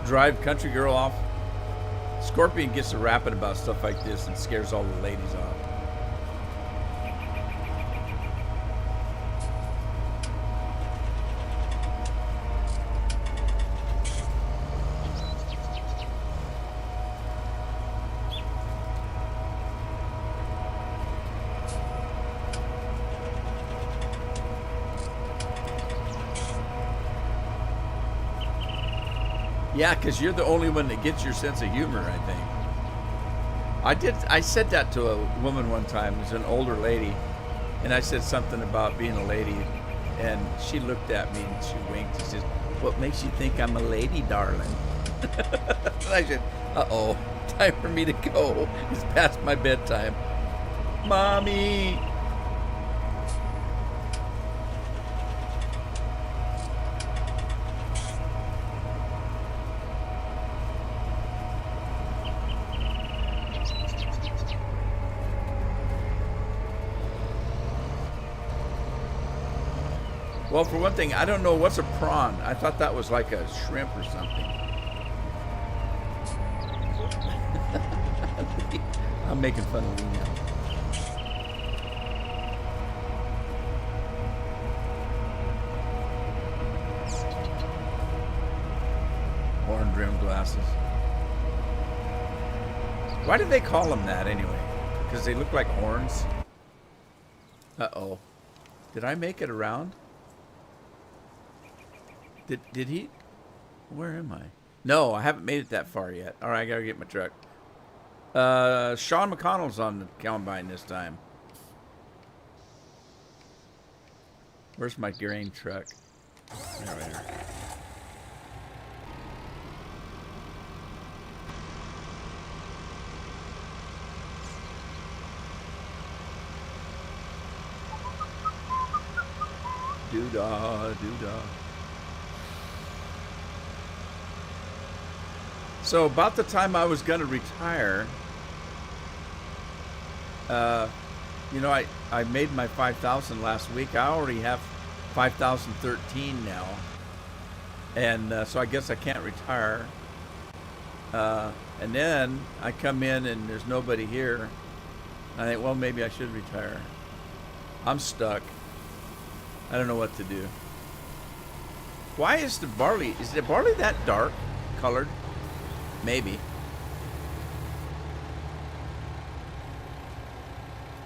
drive Country Girl off? Scorpion gets to rapping about stuff like this and scares all the ladies off. Yeah, because you're the only one that gets your sense of humor, I think. I said that to a woman one time. It was an older lady. And I said something about being a lady. And she looked at me and she winked. She says, "What makes you think I'm a lady, darling?" And I said, "Uh-oh, time for me to go. It's past my bedtime." Mommy. Well, for one thing, I don't know what's a prawn. I thought that was like a shrimp or something. I'm making fun of you now. Horn-rimmed glasses. Why do they call them that anyway? Because they look like horns? Uh-oh. Did I make it around? Did he? Where am I? No, I haven't made it that far yet. All right, I gotta get my truck. Sean McConnell's on the combine this time. Where's my grain truck? There we are. Doo-dah, doo-dah. So about the time I was going to retire, you know, I made my 5,000 last week. I already have 5,013 now. And so I guess I can't retire. And then I come in and there's nobody here. I think, well, maybe I should retire. I'm stuck. I don't know what to do. Why is the barley that dark colored? Maybe.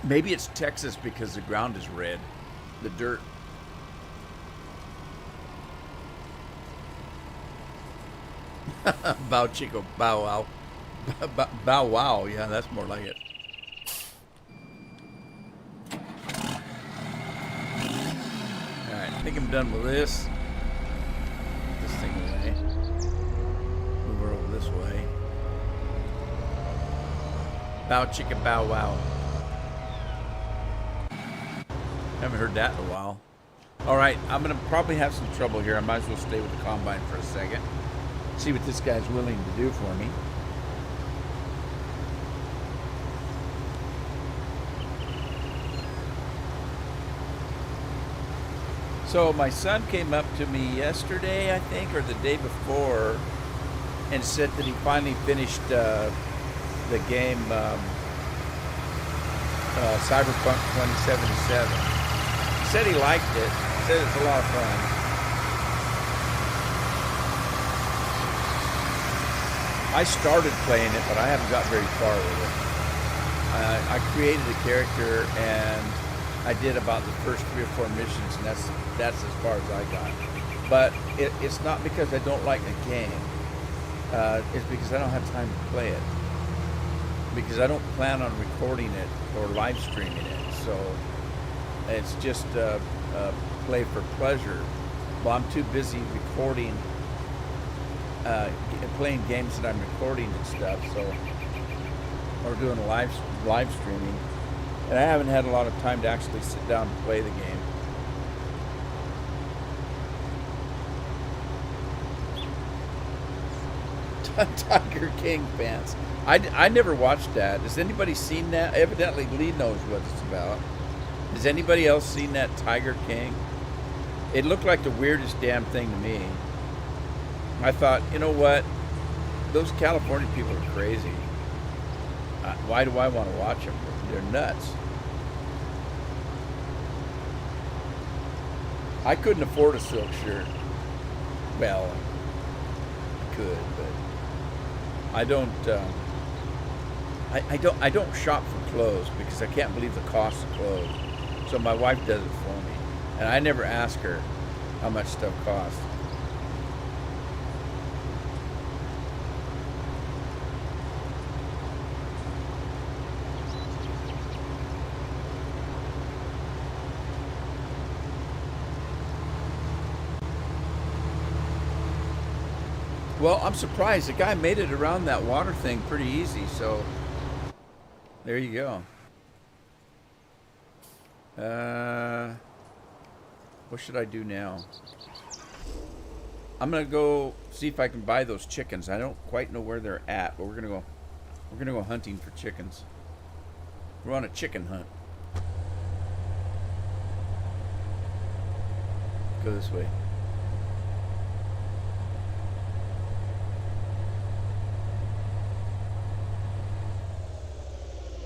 Maybe it's Texas because the ground is red. The dirt. Bow Chico, bow wow. Bow wow, yeah, that's more like it. Alright, I think I'm done with this. Put this thing away. Move her over this way. Bow chicka bow wow. Haven't heard that in a while. Alright, I'm going to probably have some trouble here. I might as well stay with the combine for a second. See what this guy's willing to do for me. So my son came up to me yesterday, I think, or the day before, and said that he finally finished the game Cyberpunk 2077. He said he liked it. He said it's a lot of fun. I started playing it, but I haven't got very far with it. I created a character, and I did about the first 3 or 4 missions, and that's as far as I got. But it's not because I don't like the game. It's because I don't have time to play it. Because I don't plan on recording it or live streaming it. So it's just play for pleasure. Well, I'm too busy recording, playing games that I'm recording and stuff. So, or doing live streaming, and I haven't had a lot of time to actually sit down and play the game. Tiger King fans. I never watched that. Has anybody seen that? Evidently, Lee knows what it's about. Has anybody else seen that Tiger King? It looked like the weirdest damn thing to me. I thought, you know what? Those California people are crazy. Why do I want to watch them? They're nuts. I couldn't afford a silk shirt. Well, I could, but I don't. I don't shop for clothes because I can't believe the cost of clothes. So my wife does it for me, and I never ask her how much stuff costs. Well, I'm surprised. The guy made it around that water thing pretty easy, so there you go. What should I do now? I'm gonna go see if I can buy those chickens. I don't quite know where they're at, but we're gonna go hunting for chickens. We're on a chicken hunt. Go this way.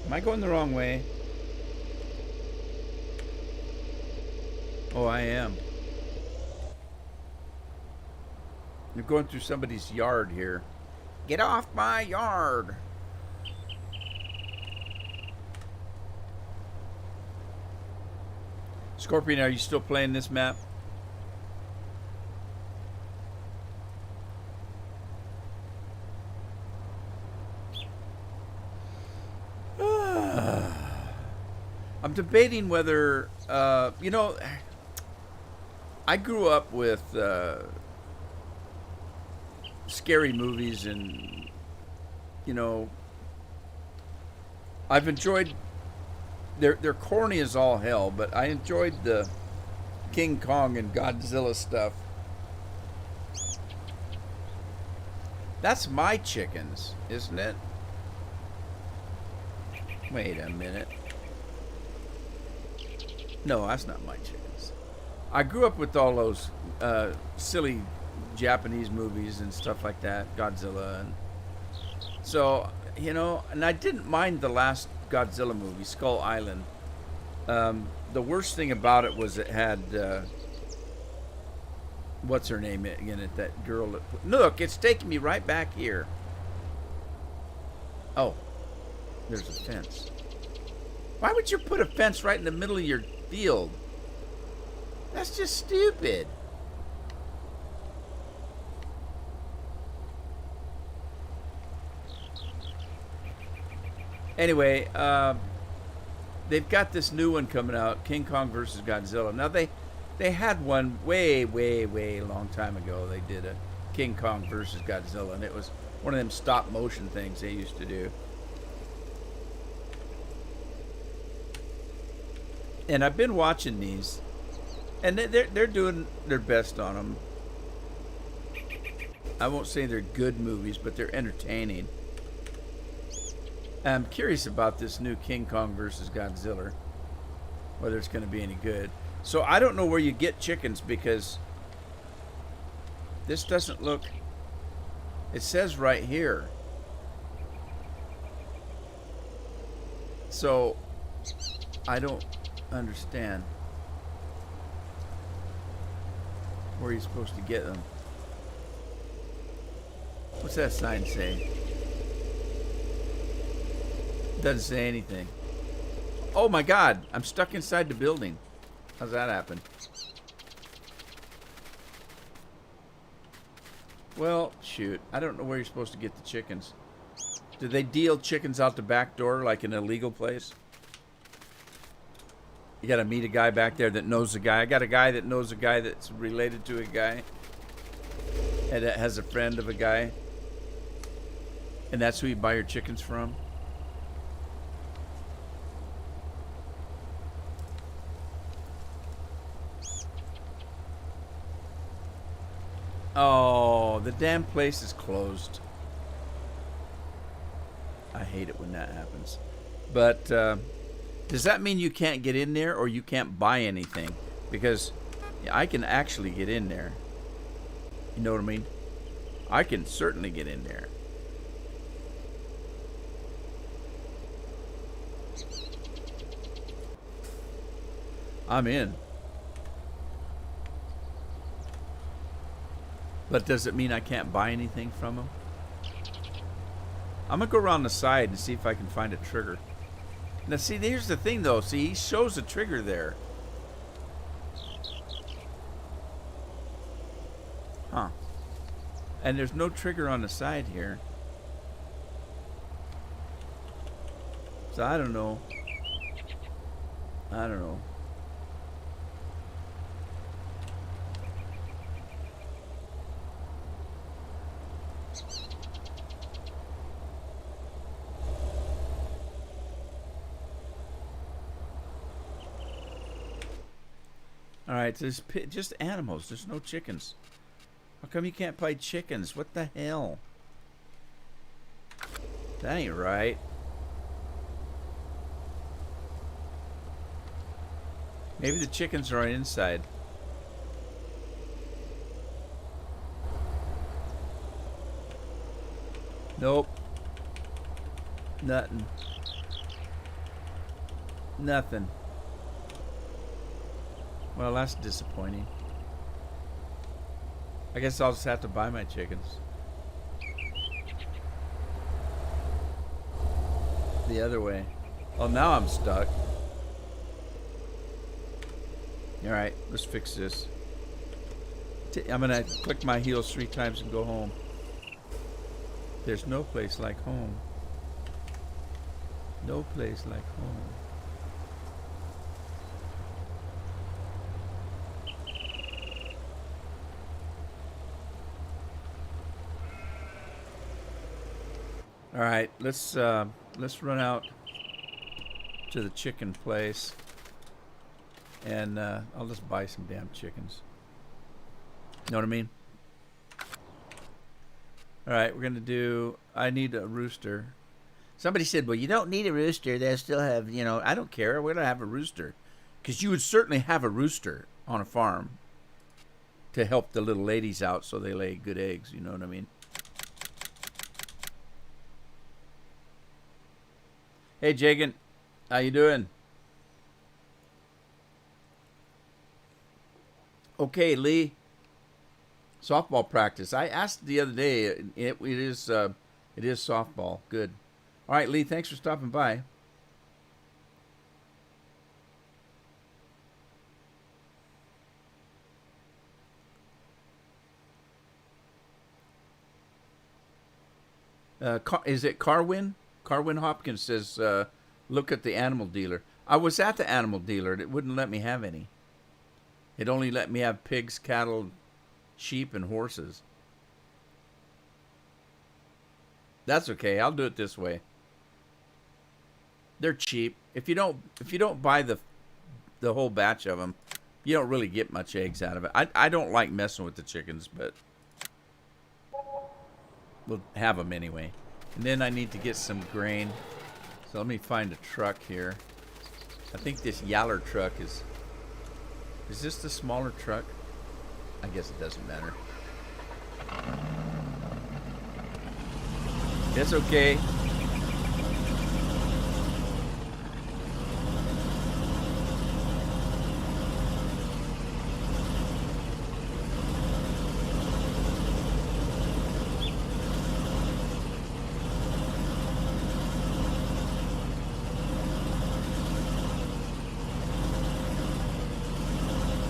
Am I going the wrong way? Oh, I am. You're going through somebody's yard here. Get off my yard! Scorpion, are you still playing this map? I'm debating whether, you know, I grew up with scary movies, and, you know, I've enjoyed, they're corny as all hell, but I enjoyed the King Kong and Godzilla stuff. That's my chickens, isn't it? Wait a minute. No, that's not my chickens. I grew up with all those silly Japanese movies and stuff like that, Godzilla, and so, you know, and I didn't mind the last Godzilla movie, Skull Island. The worst thing about it was it had what's her name in it? That girl. Look, it's taking me right back here. Oh, there's a fence. Why would you put a fence right in the middle of your field? That's just stupid. Anyway, they've got this new one coming out, King Kong versus Godzilla. Now they had one way long time ago. They did a King Kong versus Godzilla, and it was one of them stop motion things they used to do. And I've been watching these, and they're doing their best on them. I won't say they're good movies, but they're entertaining. I'm curious about this new King Kong versus Godzilla, whether it's going to be any good. So I don't know where you get chickens, because this doesn't look, it says right here. So I don't understand where you're supposed to get them. What's that sign say? Doesn't say anything. Oh my God, I'm stuck inside the building. How's that happen? Well, shoot. I don't know where you're supposed to get the chickens. Do they deal chickens out the back door like an illegal place? You got to meet a guy back there that knows a guy. I got a guy that knows a guy that's related to a guy. And that has a friend of a guy. And that's who you buy your chickens from. Oh, the damn place is closed. I hate it when that happens. But does that mean you can't get in there or you can't buy anything? Because I can actually get in there. You know what I mean? I can certainly get in there. I'm in. But does it mean I can't buy anything from them? I'm going to go around the side and see if I can find a trigger. Now, see, here's the thing, though. See, he shows a trigger there. Huh. And there's no trigger on the side here. So I don't know. I don't know. Alright, so there's just animals. There's no chickens. How come you can't buy chickens? What the hell? That ain't right. Maybe the chickens are inside. Nope. Nothing. Nothing. Well, that's disappointing. I guess I'll just have to buy my chickens. The other way. Oh, now I'm stuck. Alright, let's fix this. I'm gonna click my heels 3 times and go home. There's no place like home. No place like home. All right, let's run out to the chicken place, and I'll just buy some damn chickens. Know what I mean? All right, we're gonna do. I need a rooster. Somebody said, "Well, you don't need a rooster. They still have, you know." I don't care. We're gonna have a rooster, because you would certainly have a rooster on a farm to help the little ladies out so they lay good eggs. You know what I mean? Hey, Jagan, how you doing? Okay, Lee. Softball practice. I asked the other day. It is softball. Good. All right, Lee. Thanks for stopping by. Is it Carwin? Carwin Hopkins says, look at the animal dealer. I was at the animal dealer. It wouldn't let me have any. It only let me have pigs, cattle, sheep, and horses. That's okay. I'll do it this way. They're cheap. If you don't buy the whole batch of them, you don't really get much eggs out of it. I don't like messing with the chickens, but we'll have them anyway. And then I need to get some grain. So let me find a truck here. I think this Yaller truck is this the smaller truck? I guess it doesn't matter. It's okay.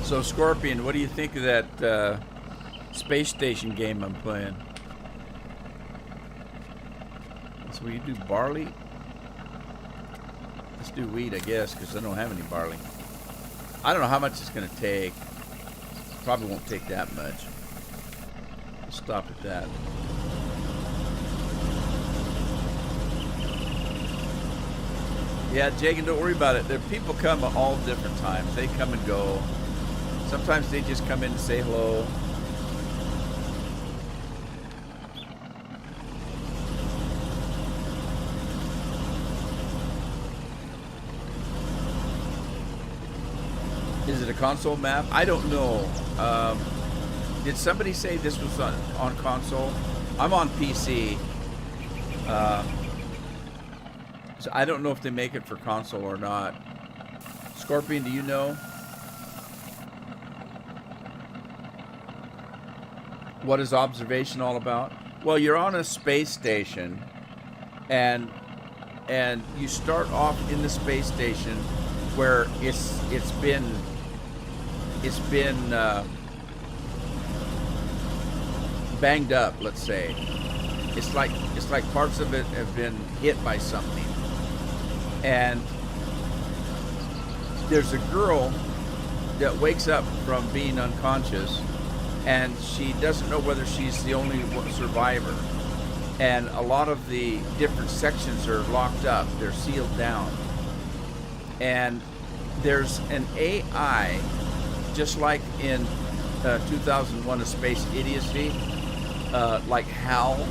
So, Scorpion, what do you think of that space station game I'm playing? So we do barley? Let's do wheat, I guess, because I don't have any barley. I don't know how much it's going to take. Probably won't take that much. We'll stop at that. Yeah, Jagan, don't worry about it. There people come at all different times. They come and go. Sometimes they just come in and say hello. Is it a console map? I don't know. Did somebody say this was on console? I'm on PC. So I don't know if they make it for console or not. Scorpion, do you know? What is observation all about? Well, you're on a space station, and you start off in the space station where it's been banged up, let's say. It's like parts of it have been hit by something. And there's a girl that wakes up from being unconscious, and she doesn't know whether she's the only survivor. And a lot of the different sections are locked up. They're sealed down. And there's an AI, just like in 2001: A Space Idiocy, like Hal.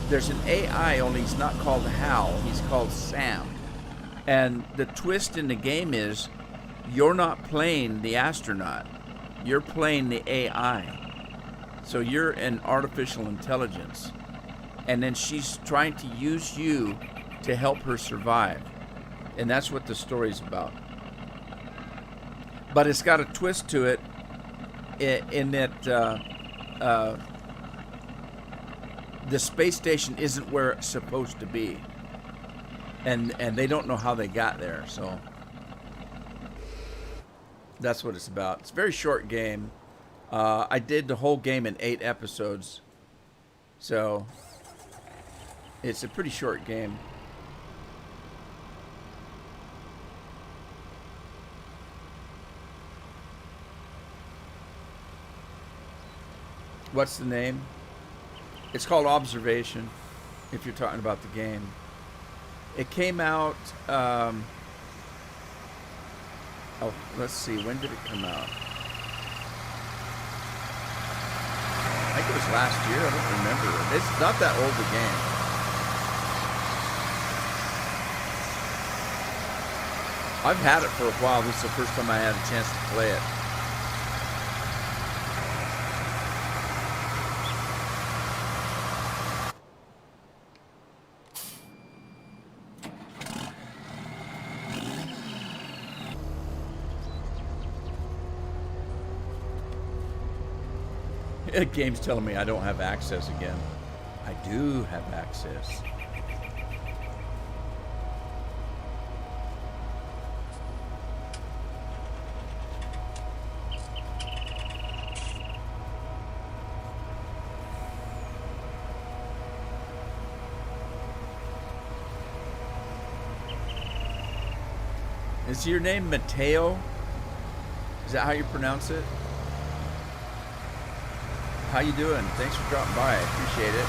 There's an AI, only he's not called Hal, he's called Sam. And the twist in the game is you're not playing the astronaut, you're playing the AI. So you're an artificial intelligence. And then she's trying to use you to help her survive. And that's what the story's about. But it's got a twist to it in that the space station isn't where it's supposed to be. And they don't know how they got there, so that's what it's about. It's a very short game. I did the whole game in 8 episodes, so it's a pretty short game. What's the name? It's called Observation, if you're talking about the game. It came out, oh, let's see, when did it come out? I think it was last year, I don't remember. It's not that old a game. I've had it for a while. This is the first time I had a chance to play it. The game's telling me I don't have access again. I do have access. Is your name Mateo? Is that how you pronounce it? How you doing? Thanks for dropping by. I appreciate it.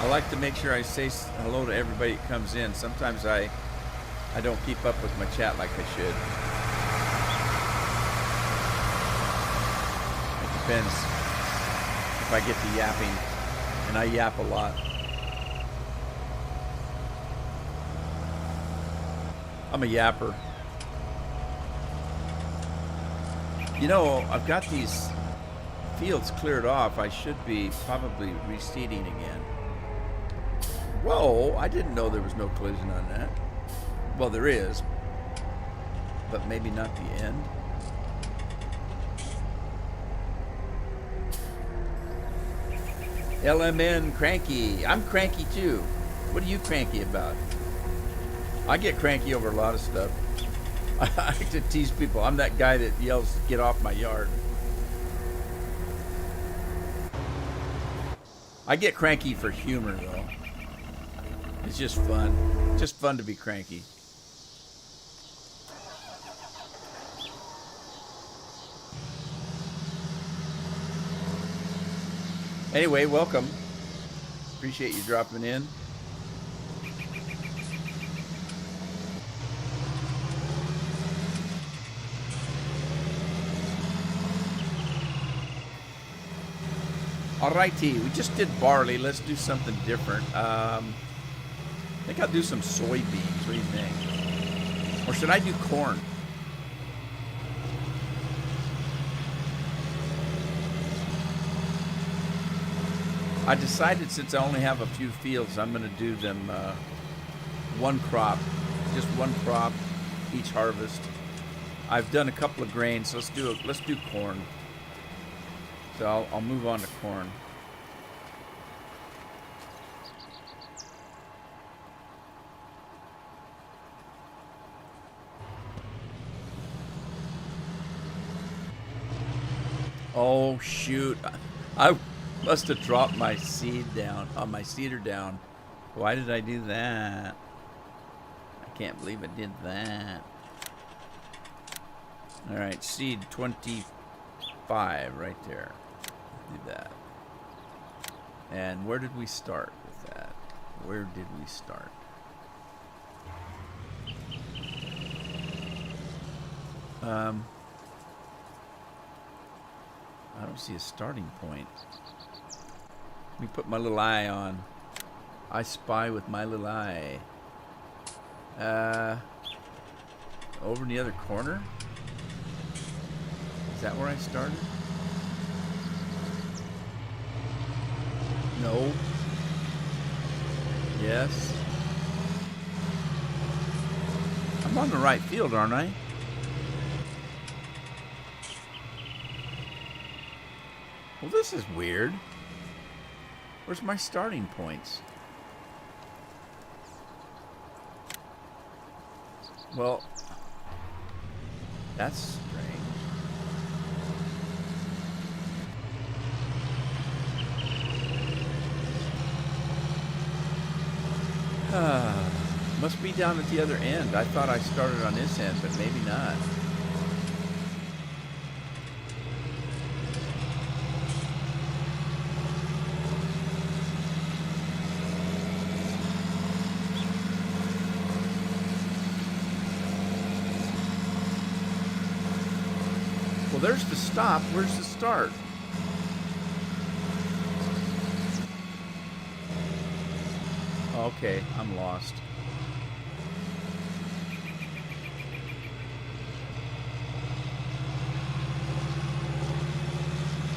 I like to make sure I say hello to everybody that comes in. Sometimes I don't keep up with my chat like I should. It depends if I get to yapping, and I yap a lot. I'm a yapper. You know, I've got these fields cleared off. I should be probably reseeding again. Whoa, I didn't know there was no collision on that. Well, there is, but maybe not the end. LMN cranky. I'm cranky too. What are you cranky about? I get cranky over a lot of stuff. I like to tease people. I'm that guy that yells, "Get off my yard." I get cranky for humor, though. It's just fun. Just fun to be cranky. Anyway, welcome. Appreciate you dropping in. Alrighty, we just did barley. Let's do something different. I think I'll do some soybeans. What do you think? Or should I do corn? I decided since I only have a few fields, I'm going to do them one crop, just one crop each harvest. I've done a couple of grains, so let's do corn. So I'll move on to corn. Oh shoot! I must have dropped my seed down, my seeder down. Why did I do that? I can't believe I did that. All right, seed 25 right there. Do that. And where did we start with that? Where did we start? I don't see a starting point. Let me put my little eye on. I spy with my little eye. Over in the other corner? Is that where I started? No. Yes. I'm on the right field, aren't I? Well, this is weird. Where's my starting points? Well, that's strange. Must be down at the other end. I thought I started on this end, but maybe not. Well, there's the stop. Where's the start? Okay, I'm lost.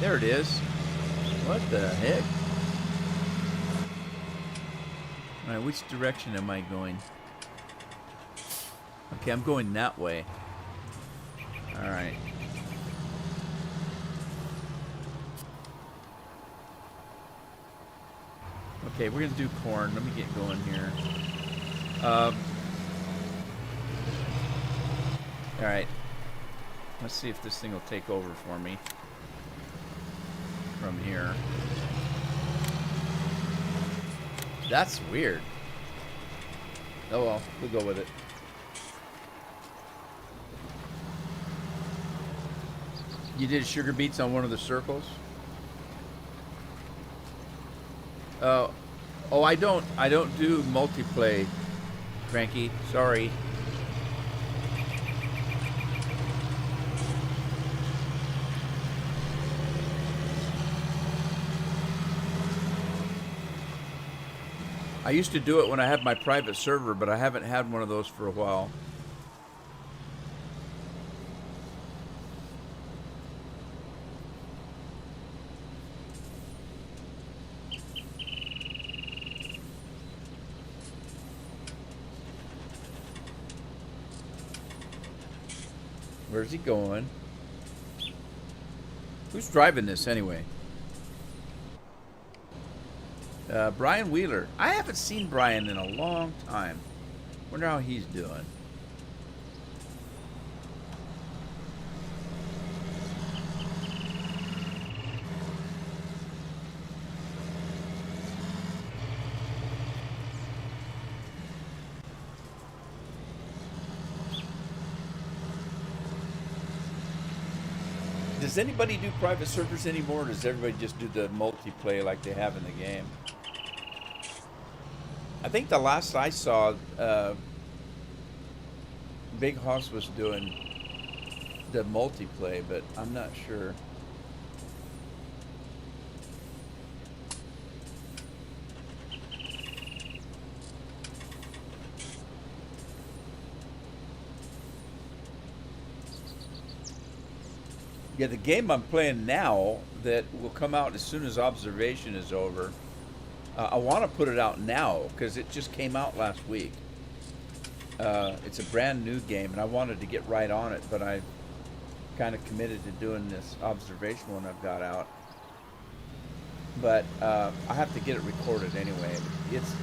There it is. What the heck? All right, which direction am I going? Okay, I'm going that way. All right. Okay, we're gonna do corn. Let me get going here. All right. Let's see if this thing will take over for me from here. That's weird. Oh well, we'll go with it. You did sugar beets on one of the circles? Oh, I don't do multiplay, Cranky. Sorry. I used to do it when I had my private server, but I haven't had one of those for a while. Where's he going? Who's driving this anyway? Brian Wheeler. I haven't seen Brian in a long time. Wonder how he's doing. Does anybody do private servers anymore, or does everybody just do the multiplayer like they have in the game? I think the last I saw, Big Hoss was doing the multiplayer, but I'm not sure. Yeah, the game I'm playing now that will come out as soon as observation is over. I want to put it out now because it just came out last week. It's a brand new game, and I wanted to get right on it, but I kind of committed to doing this observation one I've got out. But I have to get it recorded anyway. It's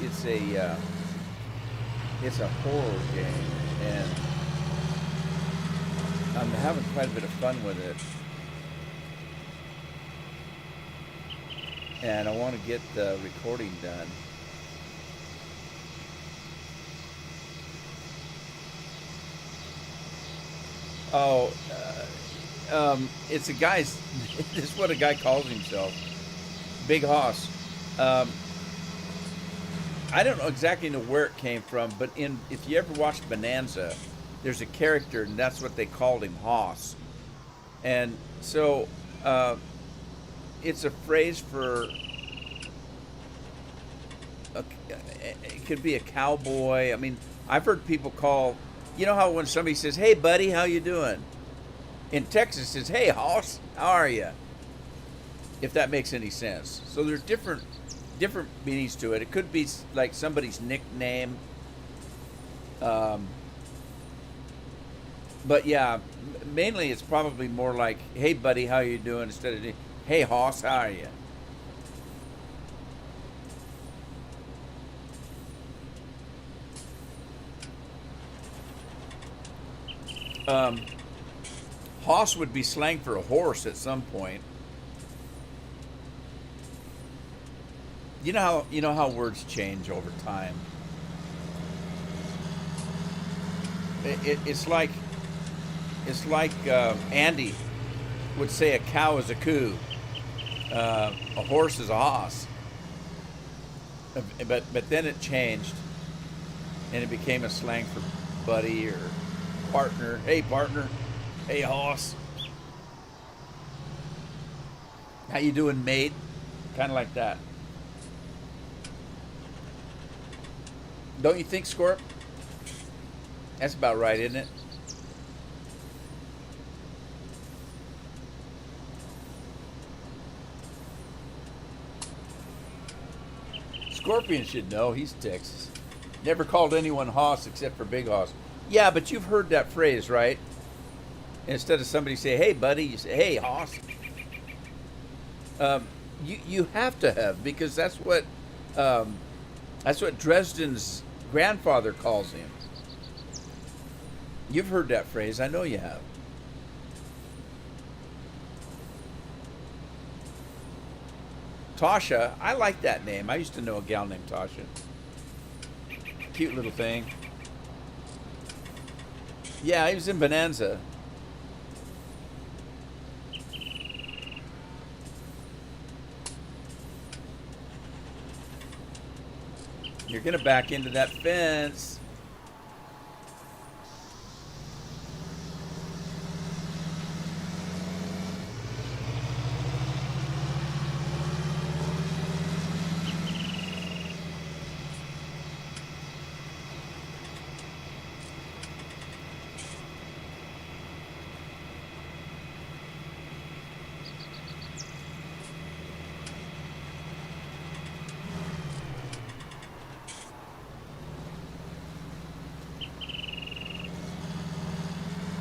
a horror game, and I'm having quite a bit of fun with it. And I want to get the recording done. Oh, it's a guy's. This is what a guy calls himself, Big Hoss. I don't know exactly know where it came from, but if you ever watched Bonanza, there's a character, and that's what they called him, Hoss. And so it's a phrase for. It could be a cowboy. I mean, I've heard people call. You know how when somebody says, "Hey, buddy, how you doing?" In Texas, it's, "Hey, Hoss, how are you?" If that makes any sense. So there's different meanings to it. It could be like somebody's nickname. But yeah, mainly it's probably more like, "Hey, buddy, how you doing?" instead of, "Hey, Hoss, how are you?" Hoss would be slang for a horse at some point. You know how words change over time. It's like Andy would say a cow is a coo, a horse is a hoss. But then it changed, and it became a slang for buddy or partner. Hey, partner. Hey, Hoss. How you doing, mate? Kind of like that. Don't you think, Scorp? That's about right, isn't it? Scorpion should know. He's Texas. Never called anyone Hoss except for Big Hoss. Yeah, but you've heard that phrase, right? Instead of somebody say, "Hey, buddy," you say, "Hey, Hoss." You have to have, because that's what Dresden's grandfather calls him. You've heard that phrase. I know you have. Tasha, I like that name. I used to know a gal named Tasha. Cute little thing. Yeah, he was in Bonanza. You're going to back into that fence.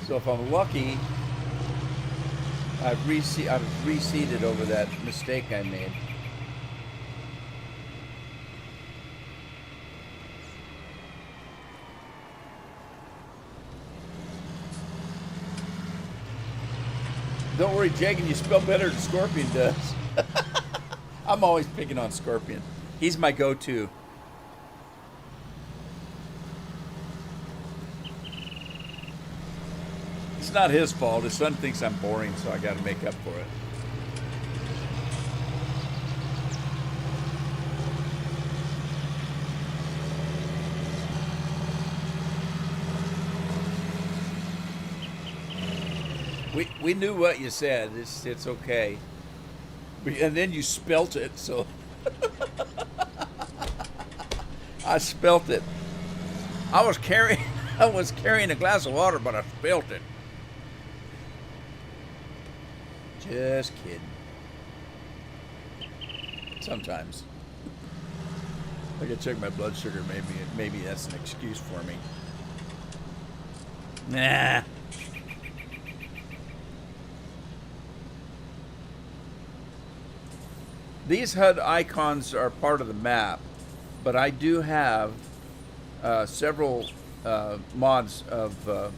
So if I'm lucky, I've reseeded over that mistake I made. Don't worry, Jagan, you spell better than Scorpion does. I'm always picking on Scorpion. He's my go-to. It's not his fault. His son thinks I'm boring, so I got to make up for it. We knew what you said. It's okay. And then you spelt it, so I spelt it. I was carrying a glass of water, but I spilled it. Just kidding. Sometimes. I gotta check my blood sugar. Maybe that's an excuse for me. Nah. These HUD icons are part of the map, but I do have several mods of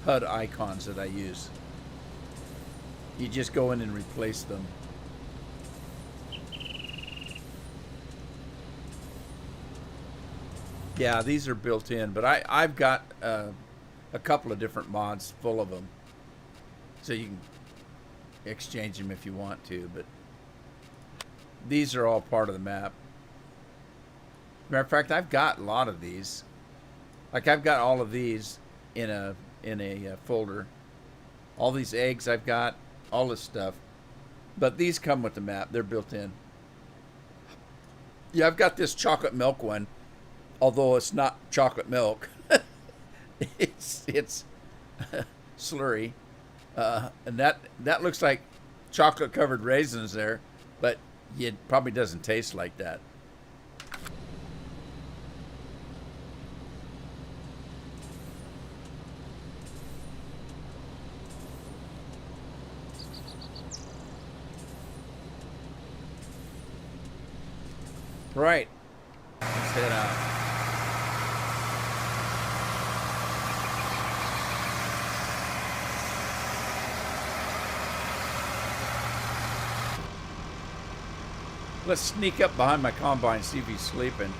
HUD icons that I use. You just go in and replace them. Yeah, these are built in, but I've got a couple of different mods full of them, so you can exchange them if you want to, but these are all part of the map. Matter of fact, I've got a lot of these. Like I've got all of these in a folder. All these eggs I've got, all this stuff. But these come with the map. They're built in. Yeah, I've got this chocolate milk one, although it's not chocolate milk. it's slurry. And that looks like chocolate covered raisins there, but it probably doesn't taste like that. Right. Let's head out. Let's sneak up behind my combine, see if he's sleeping.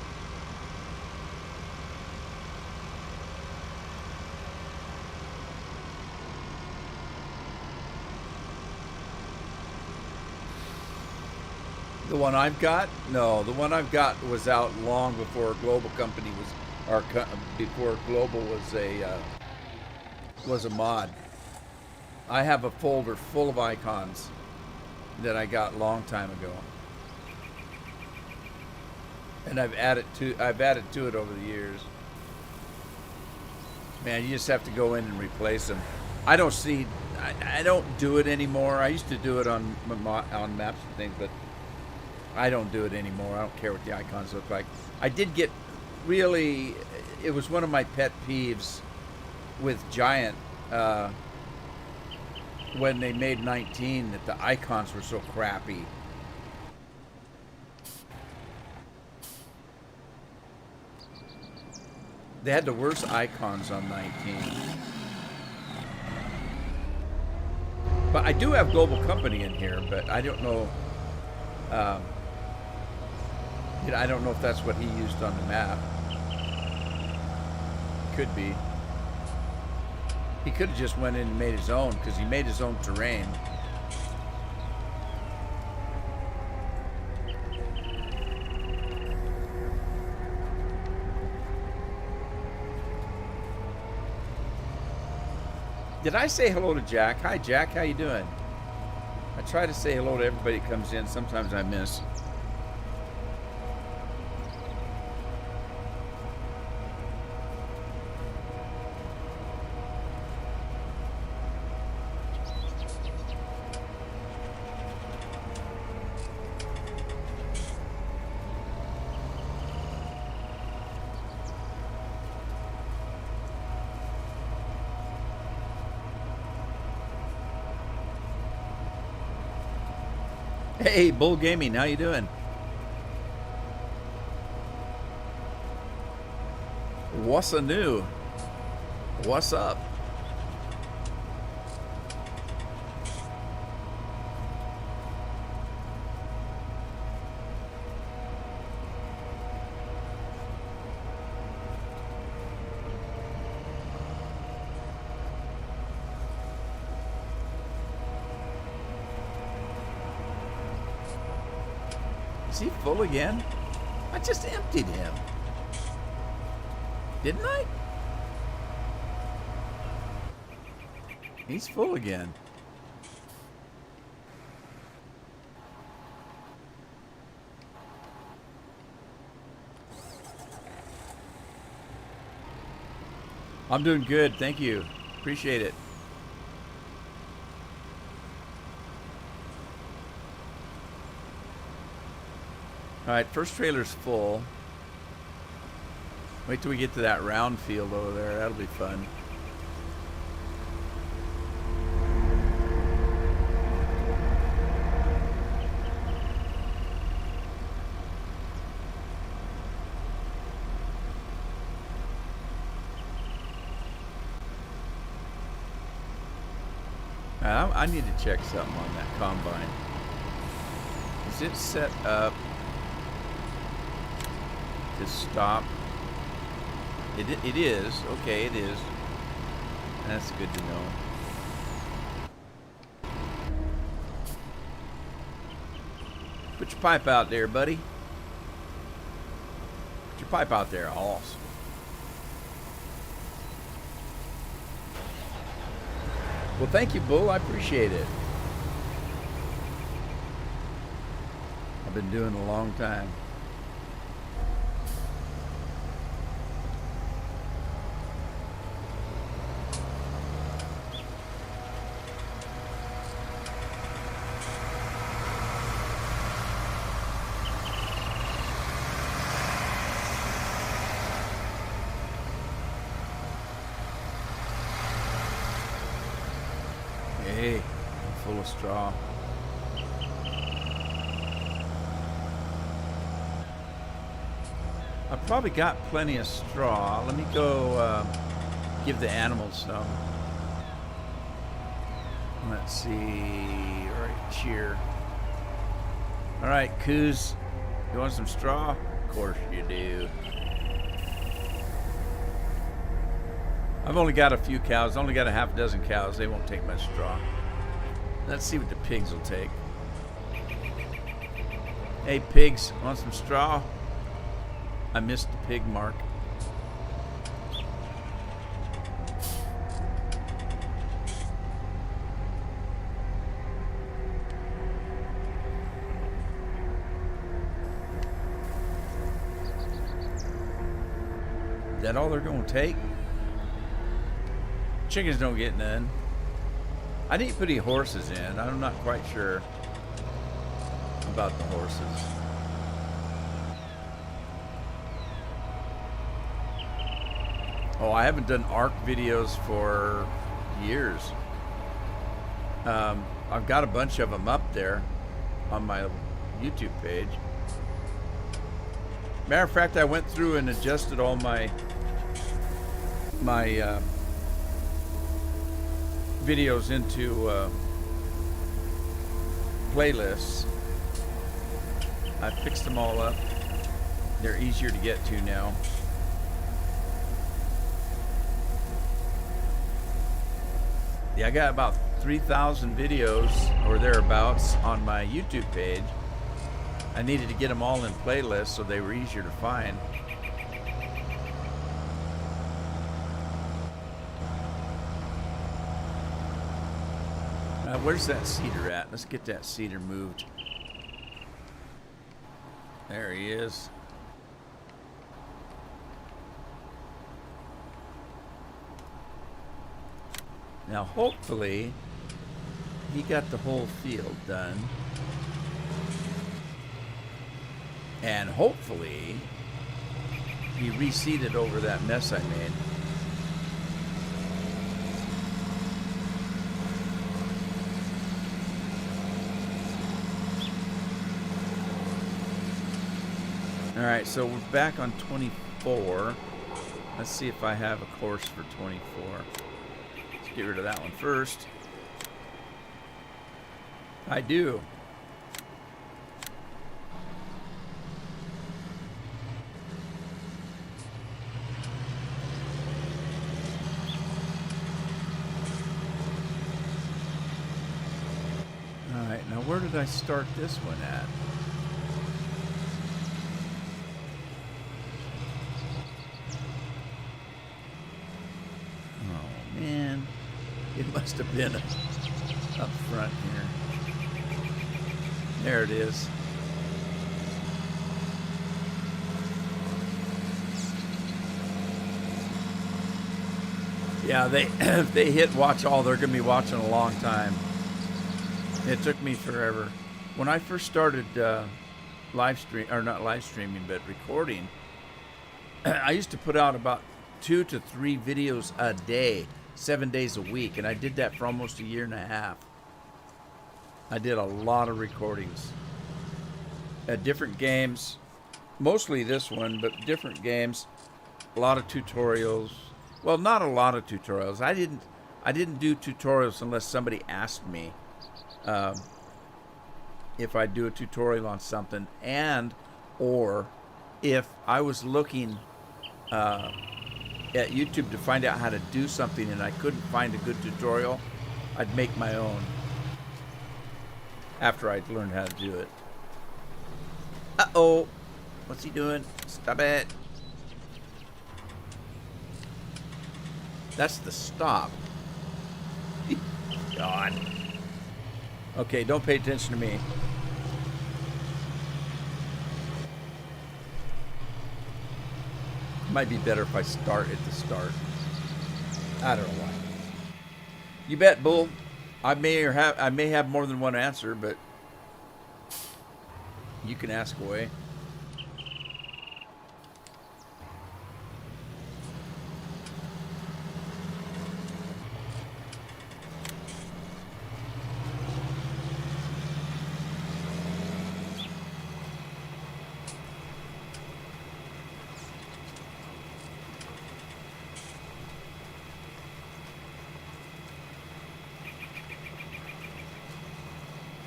The one I've got? No, the one I've got was out long before Global Company was, before Global was a mod. I have a folder full of icons that I got a long time ago. And I've added to it over the years. Man, you just have to go in and replace them. I don't do it anymore. I used to do it on maps and things, but I don't do it anymore. I don't care what the icons look like. I did get it was one of my pet peeves with Giant when they made 19 that the icons were so crappy. They had the worst icons on 19. But I do have Global Company in here, but I don't know. I don't know if that's what he used on the map. Could be. He could have just went in and made his own, because he made his own terrain. Did I say hello to Jack? Hi, Jack. How you doing? I try to say hello to everybody that comes in. Sometimes I miss. Hey, Bull Gaming, how you doing? What's a new? What's up? Is he full again? I just emptied him. Didn't I? He's full again. I'm doing good, thank you. Appreciate it. Alright, first trailer's full. Wait till we get to that round field over there. That'll be fun. I need to check something on that combine. Is it set up to stop? It is. Okay, it is. That's good to know. Put your pipe out there, buddy. Put your pipe out there, Awesome. Well, thank you, Bull. I appreciate it. I've been doing it a long time. Hey, I'm full of straw. I've probably got plenty of straw. Let me go give the animals some. Let's see, right here. All right, coos, you want some straw? Of course you do. I've only got a few cows. Only got a half dozen cows. They won't take much straw. Let's see what the pigs will take. Hey, pigs, want some straw? I missed the pig mark. Is that all they're going to take? Chickens don't get none. I need to put any horses in. I'm not quite sure about the horses. Oh, I haven't done ARC videos for years. I've got a bunch of them up there on my YouTube page. Matter of fact, I went through and adjusted all my videos into playlists. I fixed them all up. They're easier to get to now. Yeah, I got about 3,000 videos or thereabouts on my YouTube page. I needed to get them all in playlists so they were easier to find. Where's that cedar at? Let's get that cedar moved. There he is. Now hopefully he got the whole field done. And hopefully he reseeded over that mess I made. Alright, so we're back on 24. Let's see if I have a course for 24. Let's get rid of that one first. I do. Alright, now where did I start this one at? It must have been up front here. There it is. Yeah, if they hit watch all, they're going to be watching a long time. It took me forever. When I first started not live streaming, but recording, I used to put out about 2 to 3 videos a day, 7 days a week, and I did that for almost a year and a half. I did a lot of recordings at different games, mostly this one, but different games, a lot of tutorials. Well, not a lot of tutorials. I didn't do tutorials unless somebody asked me if I'd do a tutorial on something, or if I was looking at YouTube to find out how to do something and I couldn't find a good tutorial, I'd make my own after I'd learned how to do it. Uh-oh. What's he doing? Stop it. That's the stop. God. Okay, don't pay attention to me. Might be better if I start at the start. I don't know why. You bet, Bull. I may have more than one answer, but you can ask away.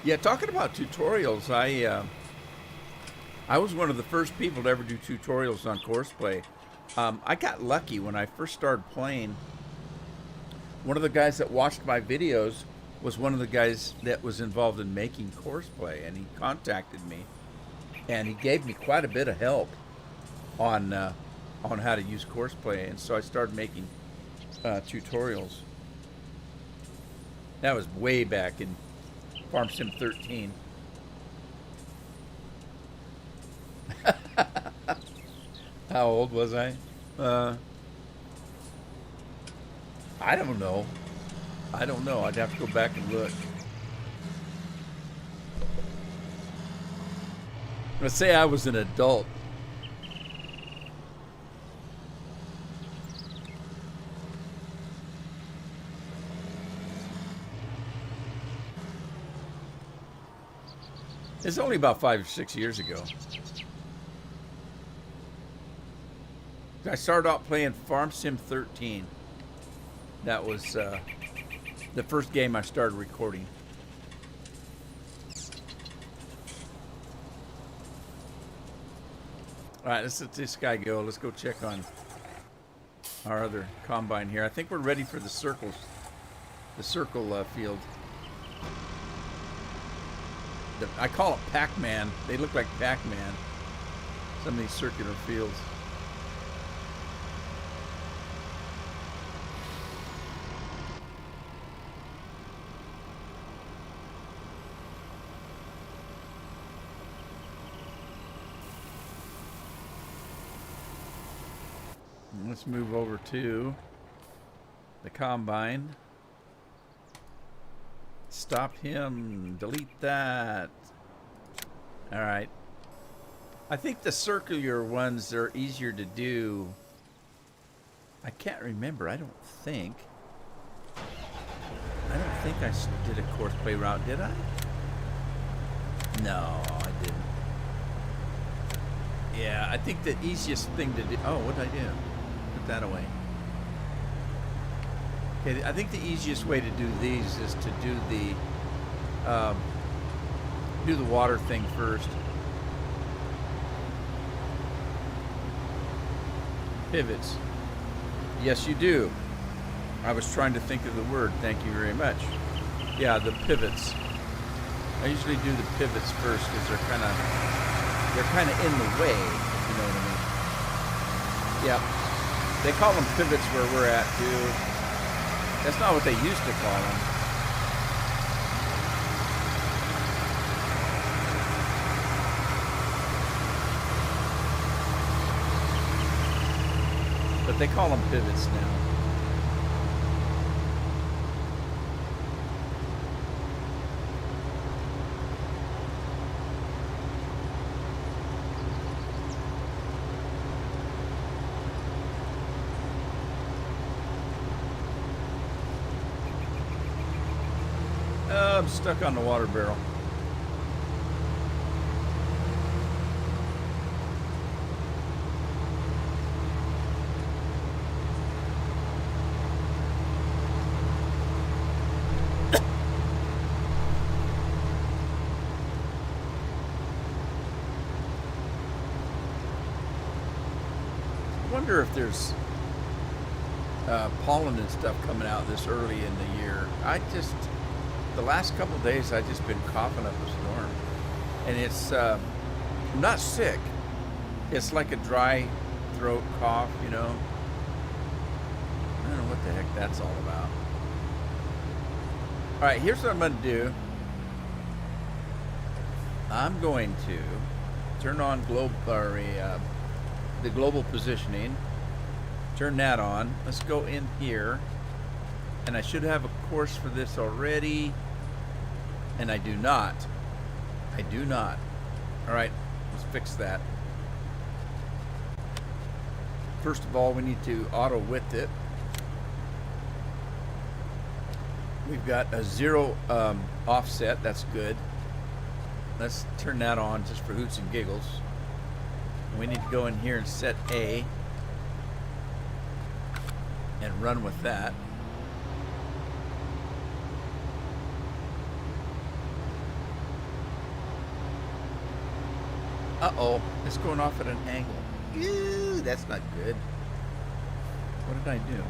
Yeah, talking about tutorials, I was one of the first people to ever do tutorials on Courseplay. I got lucky when I first started playing. One of the guys that watched my videos was one of the guys that was involved in making Courseplay, and he contacted me, and he gave me quite a bit of help on how to use Courseplay, and so I started making tutorials. That was way back in Farm Sim 13. How old was I? I don't know. I'd have to go back and look. Let's say I was an adult. It's only about 5 or 6 years ago. I started out playing Farm Sim 13. That was the first game I started recording. All right, let's let this guy go. Let's go check on our other combine here. I think we're ready for the circle field. I call it Pac-Man. They look like Pac-Man. Some of these circular fields. Let's move over to the combine. Stop him. Delete that. All right. I think the circular ones are easier to do. I can't remember. I don't think I did a Courseplay route, did I? No, I didn't. Yeah, I think the easiest thing to do... Oh, what did I do? Put that away. Okay, I think the easiest way to do these is to do the water thing first. Pivots. Yes, you do. I was trying to think of the word. Thank you very much. Yeah, the pivots. I usually do the pivots first because they're kind of in the way, if you know what I mean. Yeah. They call them pivots where we're at too. That's not what they used to call them. But they call them pivots now. I'm stuck on the water barrel. I wonder if there's pollen and stuff coming out this early in the year. The last couple of days I've just been coughing up a storm, and it's I'm not sick. It's like a dry throat cough, you know. I don't know what the heck that's all about. All right, here's what I'm going to do. I'm going to turn on the global positioning. Turn that on. Let's go in here, and I should have a course for this already. And I do not. I do not. All right, let's fix that. First of all, we need to auto width it. We've got a 0 offset. That's good. Let's turn that on just for hoots and giggles. We need to go in here and set A and run with that. Uh-oh, it's going off at an angle. Ew, that's not good. What did I do?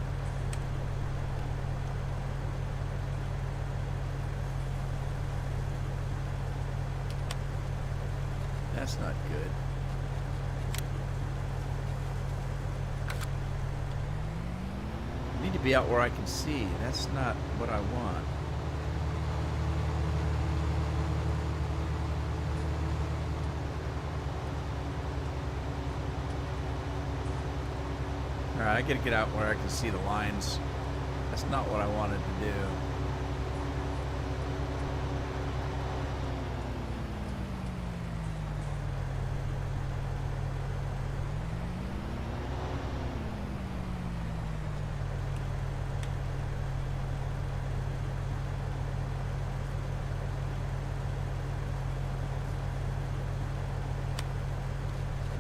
That's not good. I need to be out where I can see. That's not what I want. Alright, I gotta get out where I can see the lines. That's not what I wanted to do.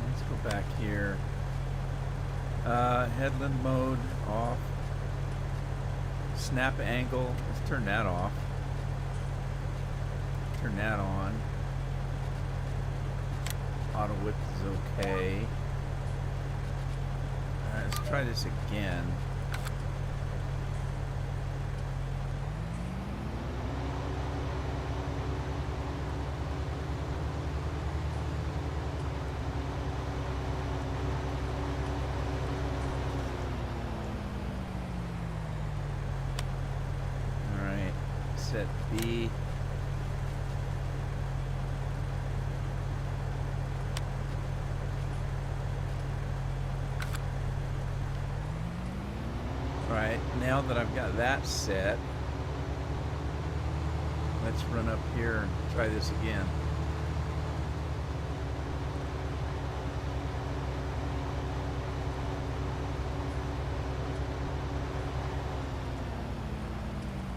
Let's go back here. Headland mode off. Snap angle. Let's turn that off. Turn that on. Auto width is okay. Alright, let's try this again. Set B. Right, now that I've got that set, let's run up here and try this again.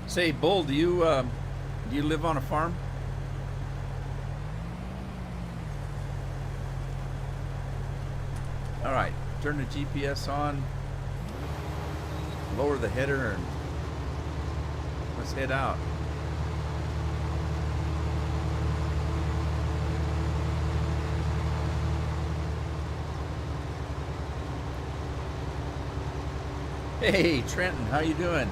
Say, Bull, do you live on a farm? All right, turn the GPS on, lower the header, and let's head out. Hey, Trenton, how you doing?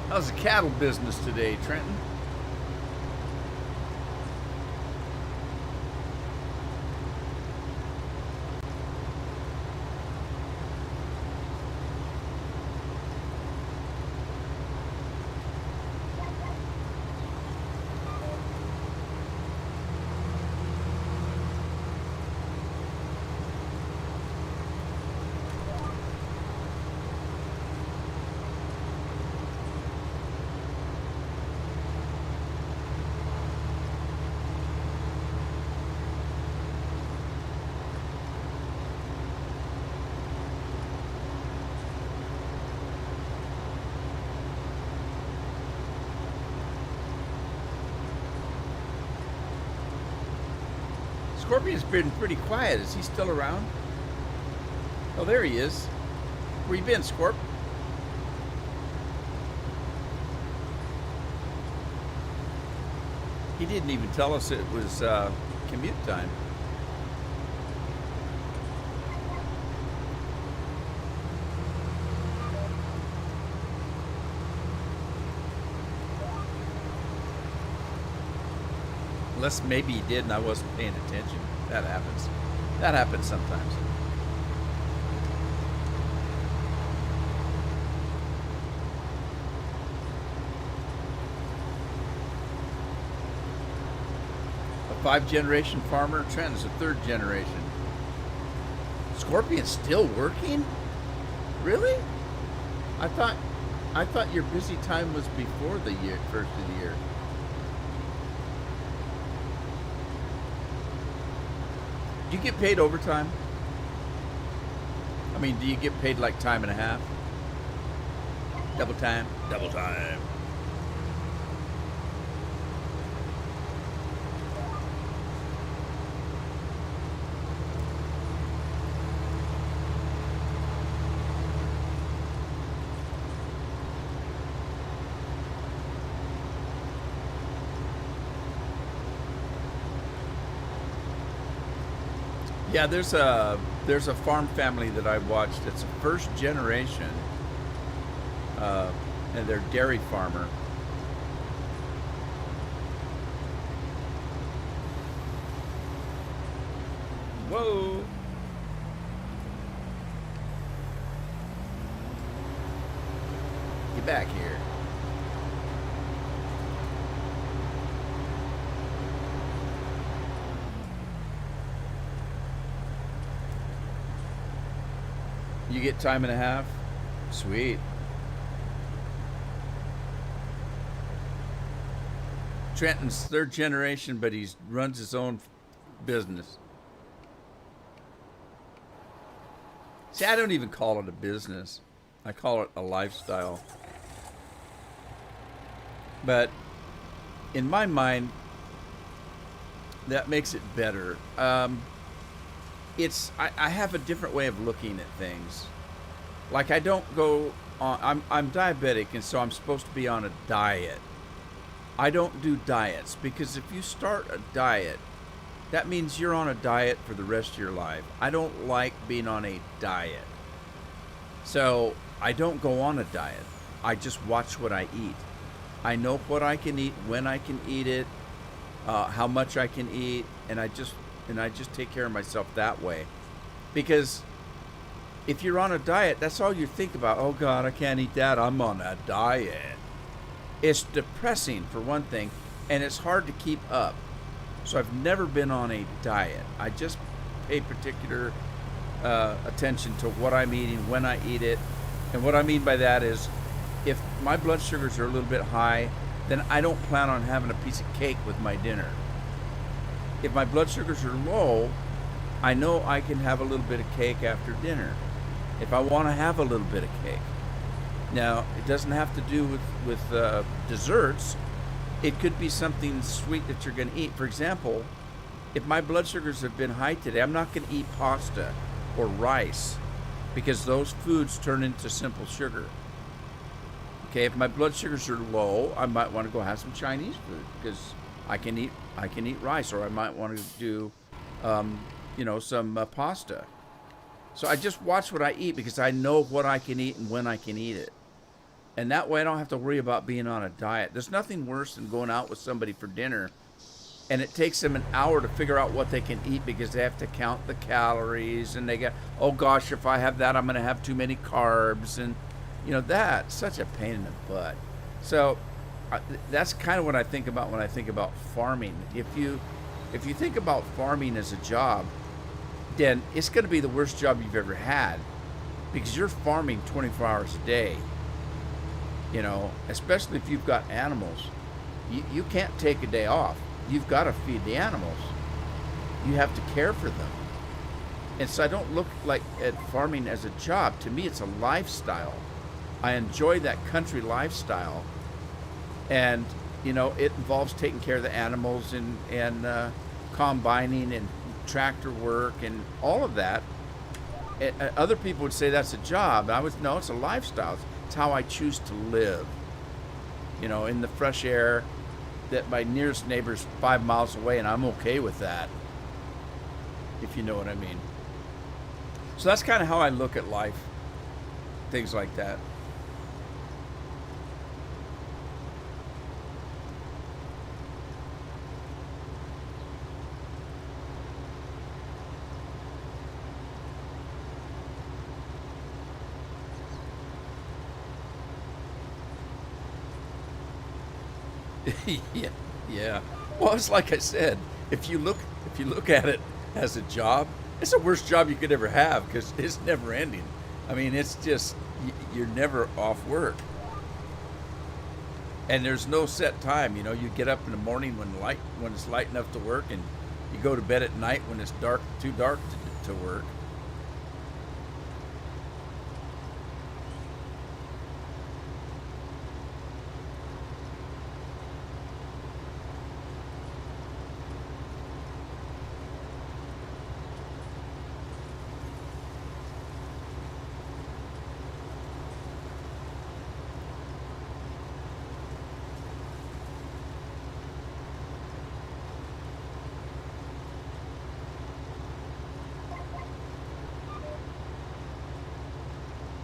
How's the cattle business today, Trenton? Scorpion's been pretty quiet. Is he still around? Oh, there he is. Where you been, Scorp? He didn't even tell us it was commute time. Unless maybe he did and I wasn't paying attention. That happens. That happens sometimes. A 5th-generation farmer. Trent is a 3rd generation. Scorpion's still working? Really? I thought your busy time was before the year, first of the year. Do you get paid overtime? I mean, do you get paid like time and a half? Double time? Double time. Yeah, there's a farm family that I watched. It's a 1st generation, and they're dairy farmer. Whoa! Get back here. You get time and a half? Sweet. Trenton's 3rd generation, but he runs his own business. See, I don't even call it a business. I call it a lifestyle. But in my mind, that makes it better. I have a different way of looking at things. Like I don't go on, I'm diabetic, and so I'm supposed to be on a diet. I don't do diets because if you start a diet, that means you're on a diet for the rest of your life. I don't like being on a diet. So I don't go on a diet. I just watch what I eat. I know what I can eat, when I can eat it, how much I can eat, and I just take care of myself that way. Because if you're on a diet, that's all you think about. Oh God, I can't eat that. I'm on a diet. It's depressing for one thing, and it's hard to keep up. So I've never been on a diet. I just pay particular attention to what I'm eating, when I eat it. And what I mean by that is if my blood sugars are a little bit high, then I don't plan on having a piece of cake with my dinner. If my blood sugars are low, I know I can have a little bit of cake after dinner if I want to have a little bit of cake. Now, it doesn't have to do with desserts. It could be something sweet that you're going to eat. For example, if my blood sugars have been high today, I'm not going to eat pasta or rice because those foods turn into simple sugar. Okay, if my blood sugars are low, I might want to go have some Chinese food because I can eat rice, or I might want to do, some pasta. So I just watch what I eat because I know what I can eat and when I can eat it. And that way I don't have to worry about being on a diet. There's nothing worse than going out with somebody for dinner and it takes them an hour to figure out what they can eat because they have to count the calories and they get, oh gosh, if I have that, I'm going to have too many carbs. And, that's such a pain in the butt. So that's kind of what I think about when I think about farming. If you think about farming as a job, then it's going to be the worst job you've ever had because you're farming 24 hours a day. Especially if you've got animals. You can't take a day off. You've got to feed the animals. You have to care for them. And so I don't look at farming as a job. To me, it's a lifestyle. I enjoy that country lifestyle. And, it involves taking care of the animals and combining and tractor work and all of that. Other people would say that's a job. I would, no, it's a lifestyle. It's how I choose to live. You know, in the fresh air, that my nearest neighbor's 5 miles away, and I'm okay with that, if you know what I mean. So that's kind of how I look at life, things like that. Yeah, yeah. Well, it's like I said, if you look at it as a job, it's the worst job you could ever have because it's never ending. I mean, it's just you're never off work, and there's no set time. You know, you get up in the morning when it's light enough to work, and you go to bed at night when it's dark, too dark to work.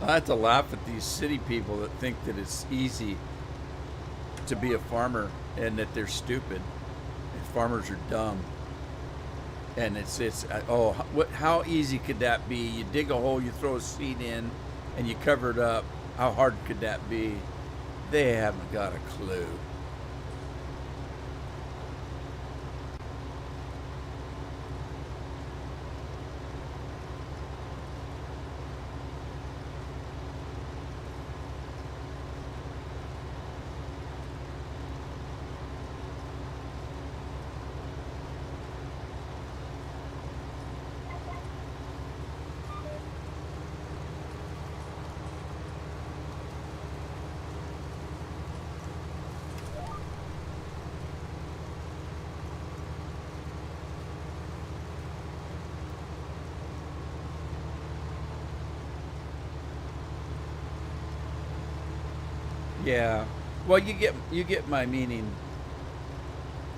I have to laugh at these city people that think that it's easy to be a farmer and that they're stupid. And farmers are dumb. And oh, what, how easy could that be? You dig a hole, you throw a seed in, and you cover it up. How hard could that be? They haven't got a clue. Yeah. Well, you get my meaning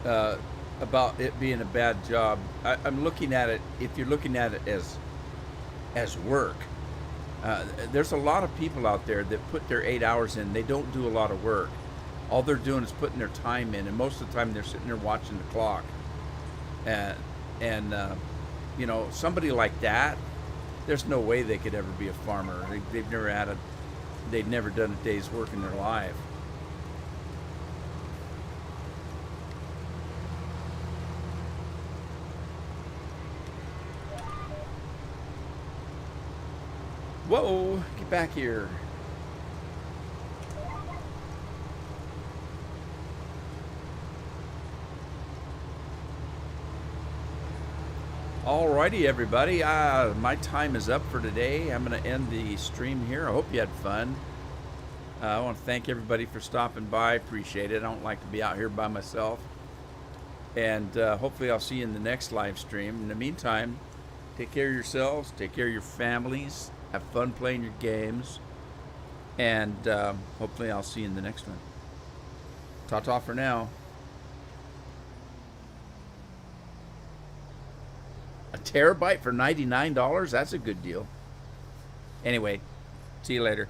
uh, about it being a bad job. I'm looking at it. If you're looking at it as work, there's a lot of people out there that put their 8 hours in. They don't do a lot of work. All they're doing is putting their time in, and most of the time they're sitting there watching the clock. And and you know, somebody like that, there's no way they could ever be a farmer. They've never done a day's work in their life. Whoa, get back here. Alrighty, everybody. My time is up for today. I'm going to end the stream here. I hope you had fun. I want to thank everybody for stopping by. Appreciate it. I don't like to be out here by myself. And hopefully I'll see you in the next live stream. In the meantime, take care of yourselves. Take care of your families. Have fun playing your games. And hopefully I'll see you in the next one. Ta-ta for now. A terabyte for $99? That's a good deal. Anyway, see you later.